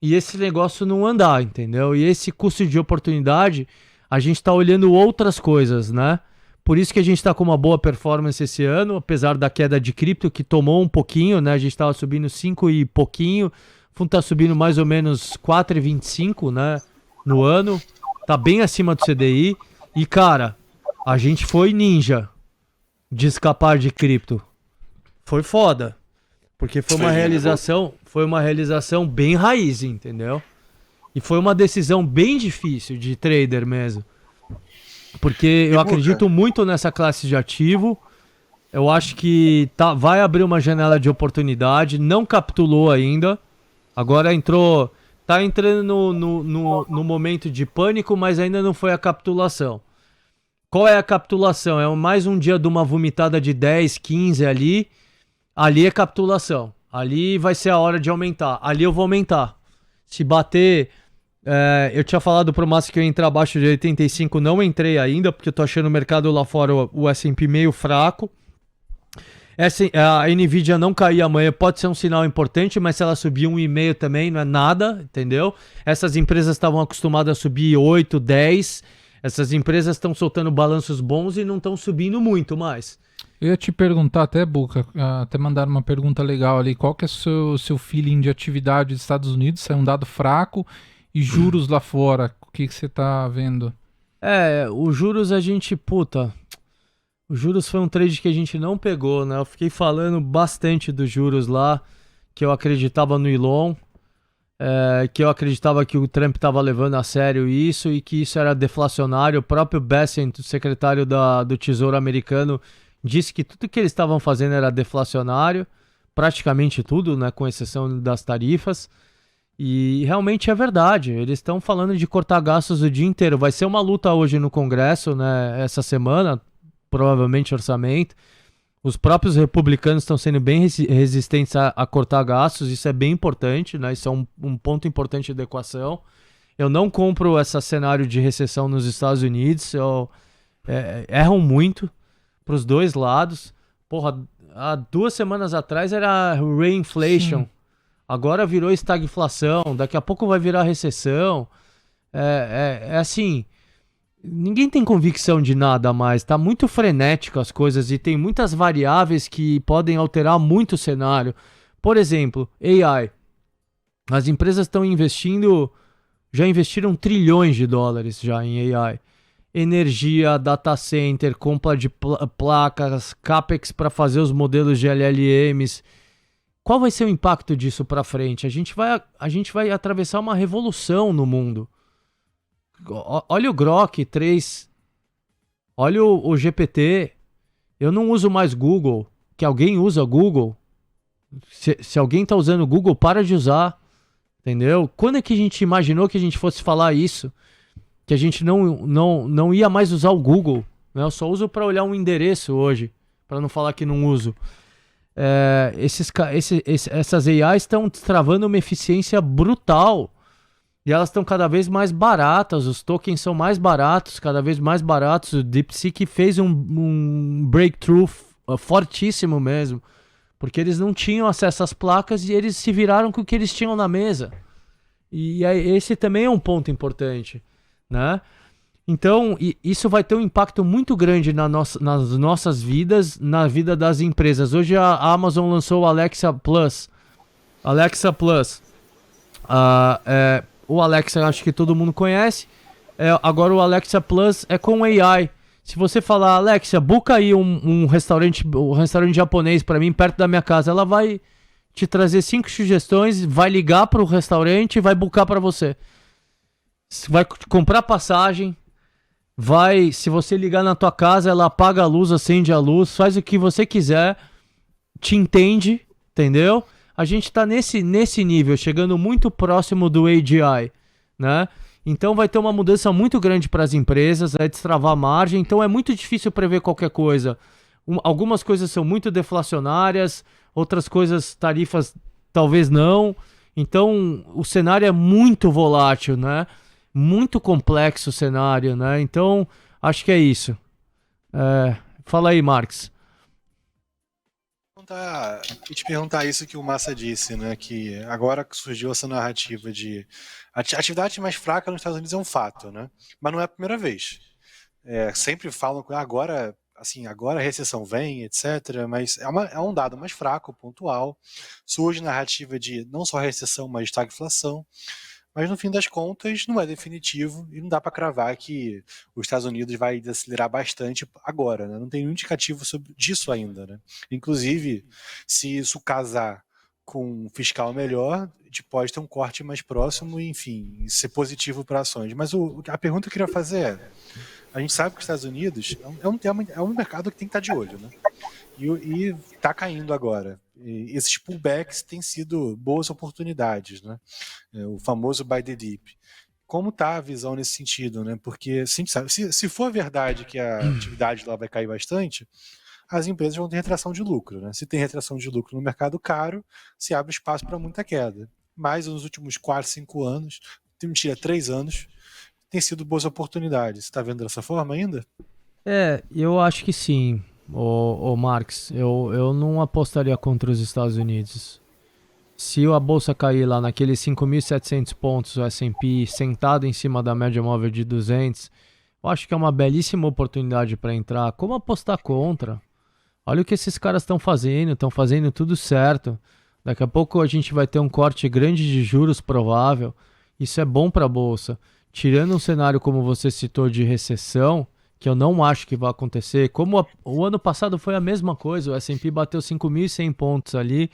e esse negócio não andar, entendeu? E esse custo de oportunidade, a gente tá olhando outras coisas, né? Por isso que a gente tá com uma boa performance esse ano, apesar da queda de cripto, que tomou um pouquinho, né? A gente tava subindo 5 e pouquinho, o fundo tá subindo mais ou menos 4,25, né? No ano, tá bem acima do CDI. E, cara, a gente foi ninja de escapar de cripto. Foi foda. Porque foi uma realização bem raiz, entendeu? E foi uma decisão bem difícil de trader mesmo. Porque eu acredito muito nessa classe de ativo. Eu acho que vai abrir uma janela de oportunidade. Não capitulou ainda. Agora tá entrando no momento de pânico, mas ainda não foi a capitulação. Qual é a capitulação? É mais um dia de uma vomitada de 10, 15 ali. Ali é capitulação. Ali vai ser a hora de aumentar. Ali eu vou aumentar. Se bater... eu tinha falado pro Márcio que eu ia entrar abaixo de 85. Não entrei ainda, porque eu tô achando o mercado lá fora, o S&P meio fraco. A Nvidia não cair amanhã pode ser um sinal importante, mas se ela subir 1,5 também não é nada, entendeu? Essas empresas estavam acostumadas a subir 8, 10. Essas empresas estão soltando balanços bons e não estão subindo muito mais. Eu ia te perguntar até, Buca, até mandaram uma pergunta legal ali, qual que é o seu feeling de atividade dos Estados Unidos? Saiu um dado fraco e juros lá fora, o que você tá vendo? Os juros os juros foi um trade que a gente não pegou, né? Eu fiquei falando bastante dos juros lá, que eu acreditava no Elon, que eu acreditava que o Trump estava levando a sério isso e que isso era deflacionário. O próprio Bessent, o secretário do Tesouro americano, disse que tudo que eles estavam fazendo era deflacionário, praticamente tudo, né, com exceção das tarifas, e realmente é verdade, eles estão falando de cortar gastos o dia inteiro. Vai ser uma luta hoje no Congresso, né, essa semana, provavelmente orçamento. Os próprios republicanos estão sendo bem resistentes a cortar gastos, isso é bem importante, né, isso é um ponto importante da equação. Eu não compro esse cenário de recessão nos Estados Unidos, erram muito para os dois lados. Porra, há 2 semanas atrás era reinflation. Sim. Agora virou estagflação. Daqui a pouco vai virar recessão. Assim, ninguém tem convicção de nada mais. Tá muito frenético as coisas e tem muitas variáveis que podem alterar muito o cenário. Por exemplo, AI. As empresas estão investindo já investiram trilhões de dólares já em AI. Energia, data center, compra de placas, CAPEX para fazer os modelos de LLMs. Qual vai ser o impacto disso para frente? A gente vai atravessar uma revolução no mundo. Olha o Grok 3, olha o GPT. Eu não uso mais Google. Que alguém usa Google. Se alguém está usando o Google, para de usar. Entendeu? Quando é que a gente imaginou que a gente fosse falar isso? Que a gente não ia mais usar o Google, né? Eu só uso para olhar um endereço hoje, para não falar que não uso. Essas AIs estão travando uma eficiência brutal e elas estão cada vez mais baratas, os tokens são mais baratos, cada vez mais baratos. O DeepSeek fez um breakthrough fortíssimo mesmo, porque eles não tinham acesso às placas e eles se viraram com o que eles tinham na mesa. E esse também é um ponto importante, né? Então, isso vai ter um impacto muito grande nas nossas vidas, na vida das empresas. Hoje a Amazon lançou o Alexa Plus. O Alexa, acho que todo mundo conhece. Agora o Alexa Plus é com AI. Se você falar, Alexa, buca aí um restaurante japonês para mim perto da minha casa, ela vai te trazer 5 sugestões, vai ligar para o restaurante e vai bucar para você. Vai comprar passagem, se você ligar na tua casa, ela apaga a luz, acende a luz, faz o que você quiser, te entende, entendeu? A gente tá nesse nível, chegando muito próximo do AGI, né? Então vai ter uma mudança muito grande para as empresas, vai destravar a margem, então é muito difícil prever qualquer coisa. Algumas coisas são muito deflacionárias, outras coisas, tarifas, talvez não. Então o cenário é muito volátil, né? Muito complexo o cenário, né? Então, acho que é isso. Fala aí, Marx. E te perguntar isso que o Massa disse, né? Que agora que surgiu essa narrativa de atividade mais fraca nos Estados Unidos é um fato, né? Mas não é a primeira vez. Sempre falam que agora a recessão vem, etc. Mas é um dado mais fraco, pontual. Surge narrativa de não só recessão, mas estagflação. Mas no fim das contas não é definitivo e não dá para cravar que os Estados Unidos vai desacelerar bastante agora, né? Não tem nenhum indicativo disso ainda, né? Inclusive, se isso casar com um fiscal melhor, a gente pode ter um corte mais próximo e, enfim, ser positivo para ações. Mas a pergunta que eu queria fazer a gente sabe que os Estados Unidos é um mercado que tem que estar de olho, né? E está caindo agora. E esses pullbacks têm sido boas oportunidades, né? O famoso buy the dip. Como está a visão nesse sentido, né? Porque se for verdade que a atividade lá vai cair bastante, as empresas vão ter retração de lucro, né? Se tem retração de lucro no mercado caro, se abre espaço para muita queda. Mas nos últimos 4, 5 anos, 3 anos, tem sido boas oportunidades. Você está vendo dessa forma ainda? Eu acho que sim. Marx, eu não apostaria contra os Estados Unidos. Se a bolsa cair lá naqueles 5.700 pontos, o S&P sentado em cima da média móvel de 200, eu acho que é uma belíssima oportunidade para entrar. Como apostar contra? Olha o que esses caras estão fazendo tudo certo. Daqui a pouco a gente vai ter um corte grande de juros provável. Isso é bom para a bolsa. Tirando um cenário como você citou de recessão, que eu não acho que vai acontecer, como o ano passado foi a mesma coisa, o S&P bateu 5.100 pontos ali,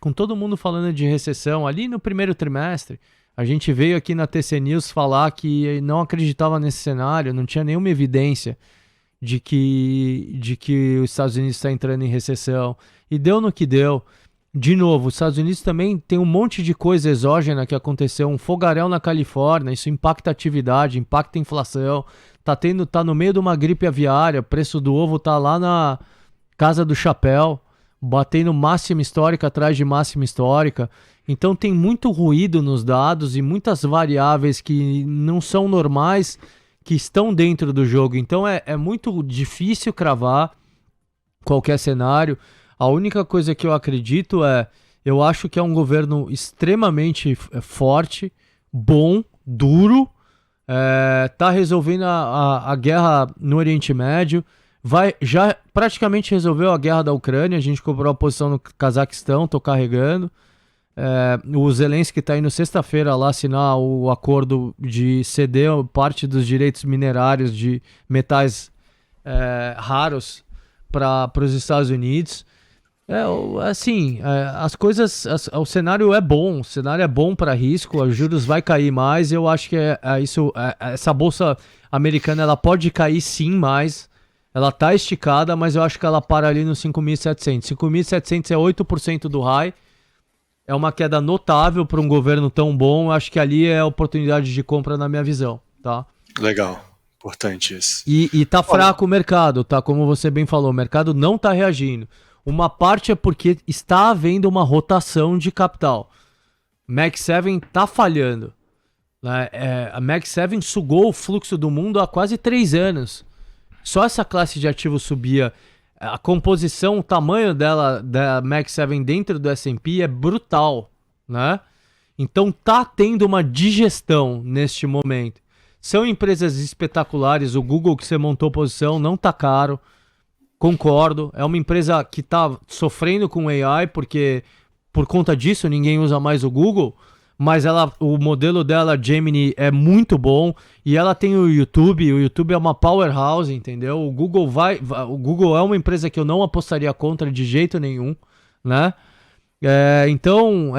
com todo mundo falando de recessão, ali no primeiro trimestre. A gente veio aqui na TC News falar que não acreditava nesse cenário, não tinha nenhuma evidência de que os Estados Unidos está entrando em recessão, e deu no que deu. De novo, os Estados Unidos também tem um monte de coisa exógena que aconteceu, um fogaréu na Califórnia, isso impacta a atividade, impacta a inflação, tá no meio de uma gripe aviária, o preço do ovo tá lá na casa do chapéu, batendo máxima histórica atrás de máxima histórica. Então tem muito ruído nos dados e muitas variáveis que não são normais, que estão dentro do jogo. Então é muito difícil cravar qualquer cenário. A única coisa que eu acredito eu acho que é um governo extremamente forte, bom, duro, tá resolvendo a guerra no Oriente Médio, já praticamente resolveu a guerra da Ucrânia, a gente comprou a posição no Cazaquistão, tô carregando, O Zelensky está indo sexta-feira lá assinar o acordo de ceder parte dos direitos minerários de metais raros para os Estados Unidos. As coisas, o cenário é bom, para risco, os juros vai cair mais. Eu acho que essa bolsa americana ela pode cair sim mais. Ela tá esticada, mas eu acho que ela para ali no 5.700. 5.700 é 8% do high. É uma queda notável para um governo tão bom. Eu acho que ali é a oportunidade de compra na minha visão, tá? Legal, importante isso. E tá fraco o mercado, tá? Como você bem falou, o mercado não tá reagindo. Uma parte é porque está havendo uma rotação de capital. Mag 7 tá falhando. Né? A Mag 7 sugou o fluxo do mundo há quase 3 anos. Só essa classe de ativos subia. A composição, o tamanho dela, da Mag 7 dentro do S&P é brutal, né? Então tá tendo uma digestão neste momento. São empresas espetaculares, o Google que você montou posição não tá caro, concordo. É uma empresa que tá sofrendo com AI, porque por conta disso ninguém usa mais o Google, mas o modelo dela, Gemini, é muito bom, e ela tem o YouTube é uma powerhouse, entendeu? O Google é uma empresa que eu não apostaria contra de jeito nenhum, né? Então,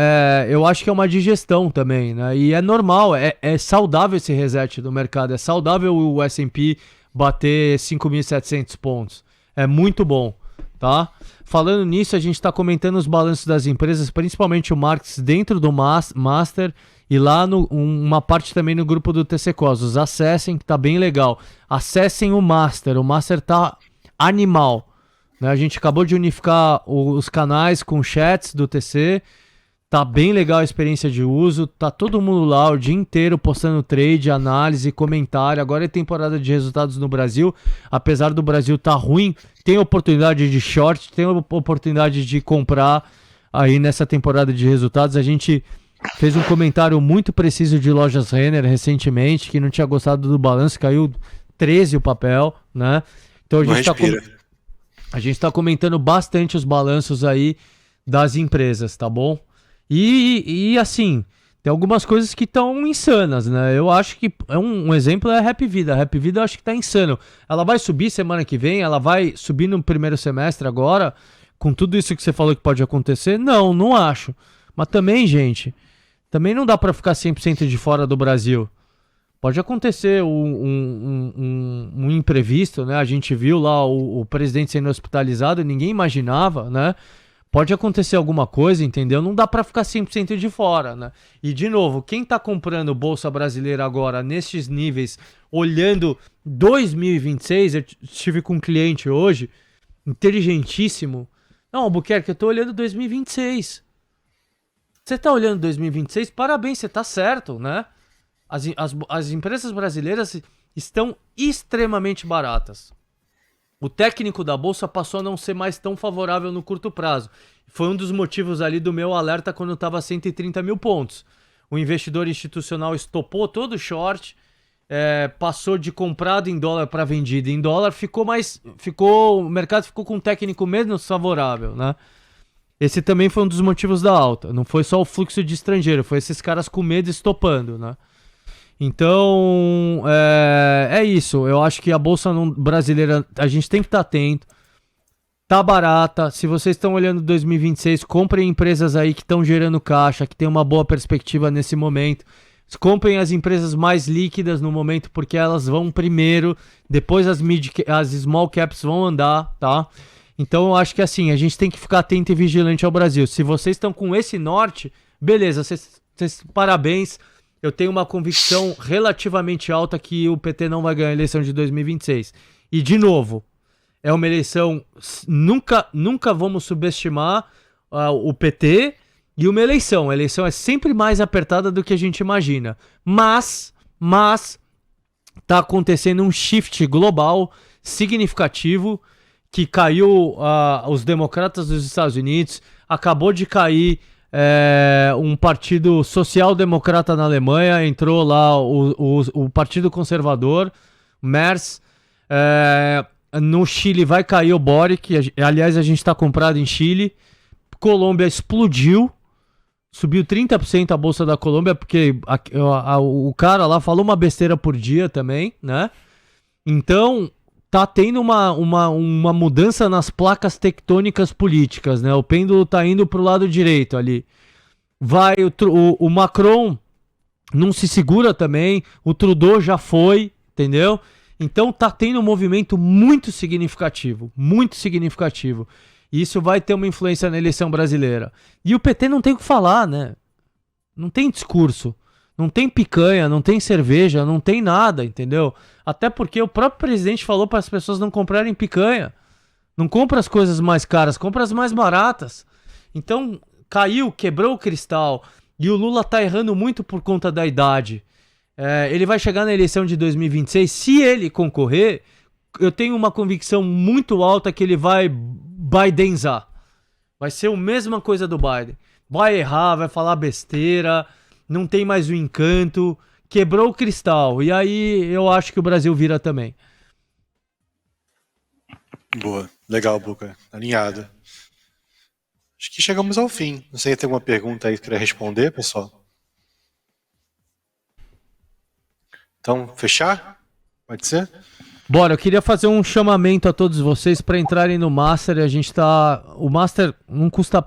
eu acho que é uma digestão também, né? E é normal, é saudável esse reset do mercado, é saudável o S&P bater 5.700 pontos, é muito bom, tá? Falando nisso, a gente está comentando os balanços das empresas, principalmente o Marx dentro do Master e lá uma parte também no grupo do TC Cosmos. Acessem, que tá bem legal. Acessem o Master tá animal. Né? A gente acabou de unificar os canais com chats do TC. Tá bem legal a experiência de uso. Tá todo mundo lá o dia inteiro postando trade, análise, comentário. Agora é temporada de resultados no Brasil. Apesar do Brasil tá ruim, tem oportunidade de short, tem oportunidade de comprar aí nessa temporada de resultados. A gente fez um comentário muito preciso de Lojas Renner recentemente, que não tinha gostado do balanço, caiu 13 o papel, né? Então a gente tá comentando bastante os balanços aí das empresas, tá bom? E assim, tem algumas coisas que estão insanas, né? Eu acho que um exemplo é a Happy Vida. A Happy Vida eu acho que tá insano. Ela vai subir semana que vem? Ela vai subir no primeiro semestre agora? Com tudo isso que você falou que pode acontecer? Não acho. Mas também, gente, também não dá pra ficar 100% de fora do Brasil. Pode acontecer um imprevisto, né? A gente viu lá o presidente sendo hospitalizado, ninguém imaginava, né? Pode acontecer alguma coisa, entendeu? Não dá pra ficar 100% de fora, né? E, de novo, quem tá comprando Bolsa Brasileira agora, nestes níveis, olhando 2026, eu estive com um cliente hoje, inteligentíssimo. Não, Albuquerque, eu tô olhando 2026. Você tá olhando 2026? Parabéns, você tá certo, né? As empresas brasileiras estão extremamente baratas. O técnico da Bolsa passou a não ser mais tão favorável no curto prazo. Foi um dos motivos ali do meu alerta quando estava a 130 mil pontos. O investidor institucional estopou todo o short, passou de comprado em dólar para vendido em dólar, o mercado ficou com um técnico menos favorável, né? Esse também foi um dos motivos da alta. Não foi só o fluxo de estrangeiro, foi esses caras com medo estopando, né? Então, é isso. Eu acho que a Bolsa brasileira, a gente tem que estar atento. Tá barata. Se vocês estão olhando 2026, comprem empresas aí que estão gerando caixa, que tem uma boa perspectiva nesse momento. Comprem as empresas mais líquidas no momento, porque elas vão primeiro, depois as small caps vão andar, tá? Então, eu acho que assim, a gente tem que ficar atento e vigilante ao Brasil. Se vocês estão com esse norte, beleza, parabéns. Eu tenho uma convicção relativamente alta que o PT não vai ganhar a eleição de 2026. E, de novo, é uma eleição... Nunca vamos subestimar o PT e uma eleição. A eleição é sempre mais apertada do que a gente imagina. Mas tá acontecendo um shift global significativo que caiu os democratas dos Estados Unidos, acabou de cair... um partido social-democrata na Alemanha, entrou lá o Partido Conservador, Merz. No Chile vai cair o Boric, aliás a gente está comprado em Chile. Colômbia explodiu, Subiu 30% a Bolsa da Colômbia, porque o cara lá falou uma besteira por dia também, né? Então, tá tendo uma mudança nas placas tectônicas políticas, né? O pêndulo tá indo pro lado direito ali. O Macron não se segura também, o Trudeau já foi, entendeu? Então tá tendo um movimento muito significativo, muito significativo. E isso vai ter uma influência na eleição brasileira. E o PT não tem o que falar, né? Não tem discurso, não tem picanha, não tem cerveja, não tem nada, entendeu? Até porque o próprio presidente falou para as pessoas não comprarem picanha. Não compra as coisas mais caras, compra as mais baratas. Então, caiu, quebrou o cristal. E o Lula tá errando muito por conta da idade. Ele vai chegar na eleição de 2026. Se ele concorrer, eu tenho uma convicção muito alta que ele vai Bidenizar. Vai ser a mesma coisa do Biden. Vai errar, vai falar besteira, não tem mais o encanto, quebrou o cristal. E aí eu acho que o Brasil vira também. Boa, legal, Buca. Alinhado. Acho que chegamos ao fim. Não sei se tem alguma pergunta aí que queria responder, pessoal. Então, fechar? Pode ser? Bora, eu queria fazer um chamamento a todos vocês para entrarem no Master. O Master não custa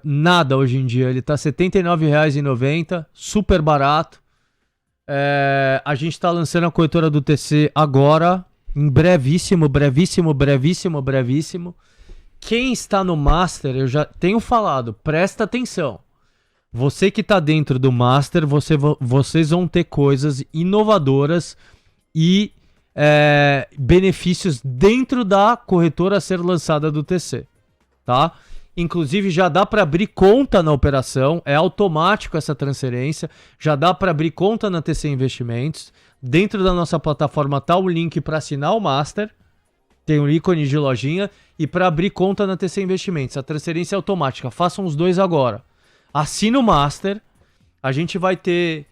nada hoje em dia. Ele tá R$ 79,90, super barato. A gente tá lançando a corretora do TC agora, em brevíssimo. Quem está no Master, eu já tenho falado, presta atenção. Você que tá dentro do Master, vocês vão ter coisas inovadoras e benefícios dentro da corretora a ser lançada do TC, tá? Inclusive já dá para abrir conta na operação, é automático essa transferência, já dá para abrir conta na TC Investimentos. Dentro da nossa plataforma tá o link para assinar o Master, tem um ícone de lojinha, e para abrir conta na TC Investimentos. A transferência é automática, façam os dois agora. Assina o Master, a gente vai ter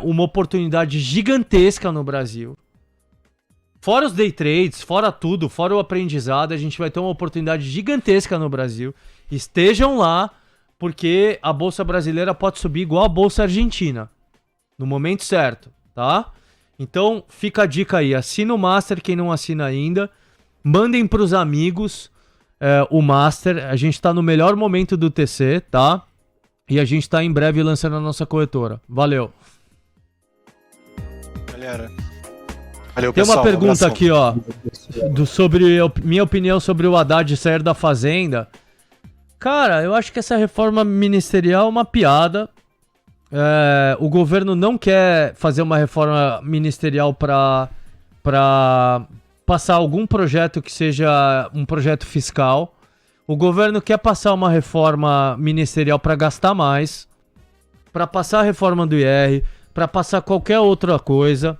uma oportunidade gigantesca no Brasil. Fora os day trades, fora tudo, fora o aprendizado, a gente vai ter uma oportunidade gigantesca no Brasil. Estejam lá, porque a Bolsa Brasileira pode subir igual a Bolsa Argentina. No momento certo, tá? Então, fica a dica aí. Assina o Master, quem não assina ainda. Mandem pros amigos o Master. A gente tá no melhor momento do TC, tá? E a gente tá em breve lançando a nossa corretora. Valeu. Galera... Valeu, tem pessoal, uma pergunta um aqui, ó, sobre minha opinião sobre o Haddad sair da Fazenda. Cara, eu acho que essa reforma ministerial é uma piada. O governo não quer fazer uma reforma ministerial para passar algum projeto que seja um projeto fiscal. O governo quer passar uma reforma ministerial para gastar mais, para passar a reforma do IR, para passar qualquer outra coisa.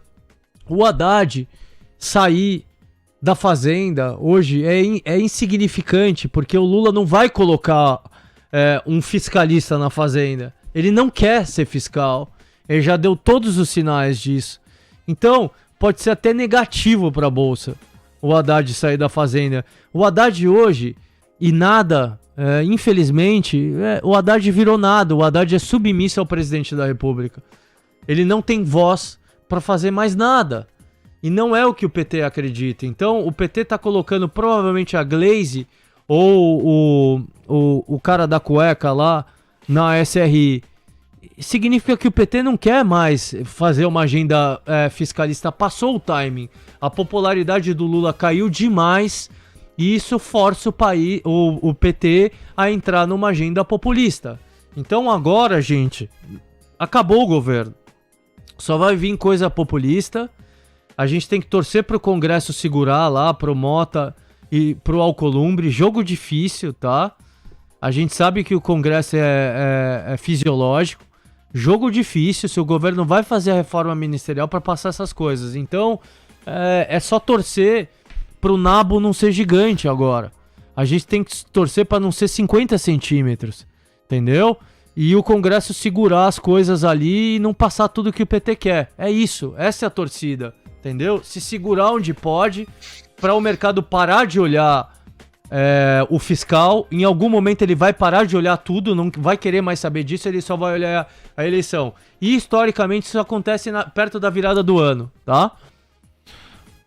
O Haddad sair da Fazenda hoje é insignificante, porque o Lula não vai colocar um fiscalista na Fazenda. Ele não quer ser fiscal. Ele já deu todos os sinais disso. Então, pode ser até negativo para a Bolsa o Haddad sair da Fazenda. O Haddad hoje, e nada, infelizmente, o Haddad virou nada. O Haddad é submisso ao presidente da República. Ele não tem voz para fazer mais nada. E não é o que o PT acredita. Então, o PT tá colocando provavelmente a Glaze ou o cara da cueca lá na SRI. Significa que o PT não quer mais fazer uma agenda fiscalista. Passou o timing. A popularidade do Lula caiu demais e isso força o PT a entrar numa agenda populista. Então agora, gente, acabou o governo. Só vai vir coisa populista. A gente tem que torcer pro Congresso segurar lá, pro Mota e pro Alcolumbre. Jogo difícil, tá? A gente sabe que o Congresso é fisiológico. Jogo difícil, se o governo vai fazer a reforma ministerial para passar essas coisas. Então, é só torcer pro nabo não ser gigante agora. A gente tem que torcer para não ser 50 centímetros, entendeu? E o Congresso segurar as coisas ali e não passar tudo que o PT quer. É isso, essa é a torcida, entendeu? Se segurar onde pode, para o mercado parar de olhar o fiscal, em algum momento ele vai parar de olhar tudo, não vai querer mais saber disso, ele só vai olhar a eleição. E historicamente isso acontece perto da virada do ano, tá?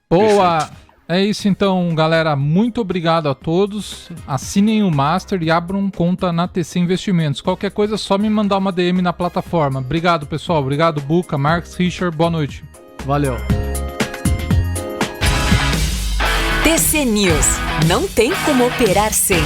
Boa! Perfeito. É isso então, galera. Muito obrigado a todos. Assinem o Master e abram conta na TC Investimentos. Qualquer coisa, só me mandar uma DM na plataforma. Obrigado, pessoal. Obrigado, Buca, Marcos, Richard. Boa noite. Valeu. TC News. Não tem como operar sem.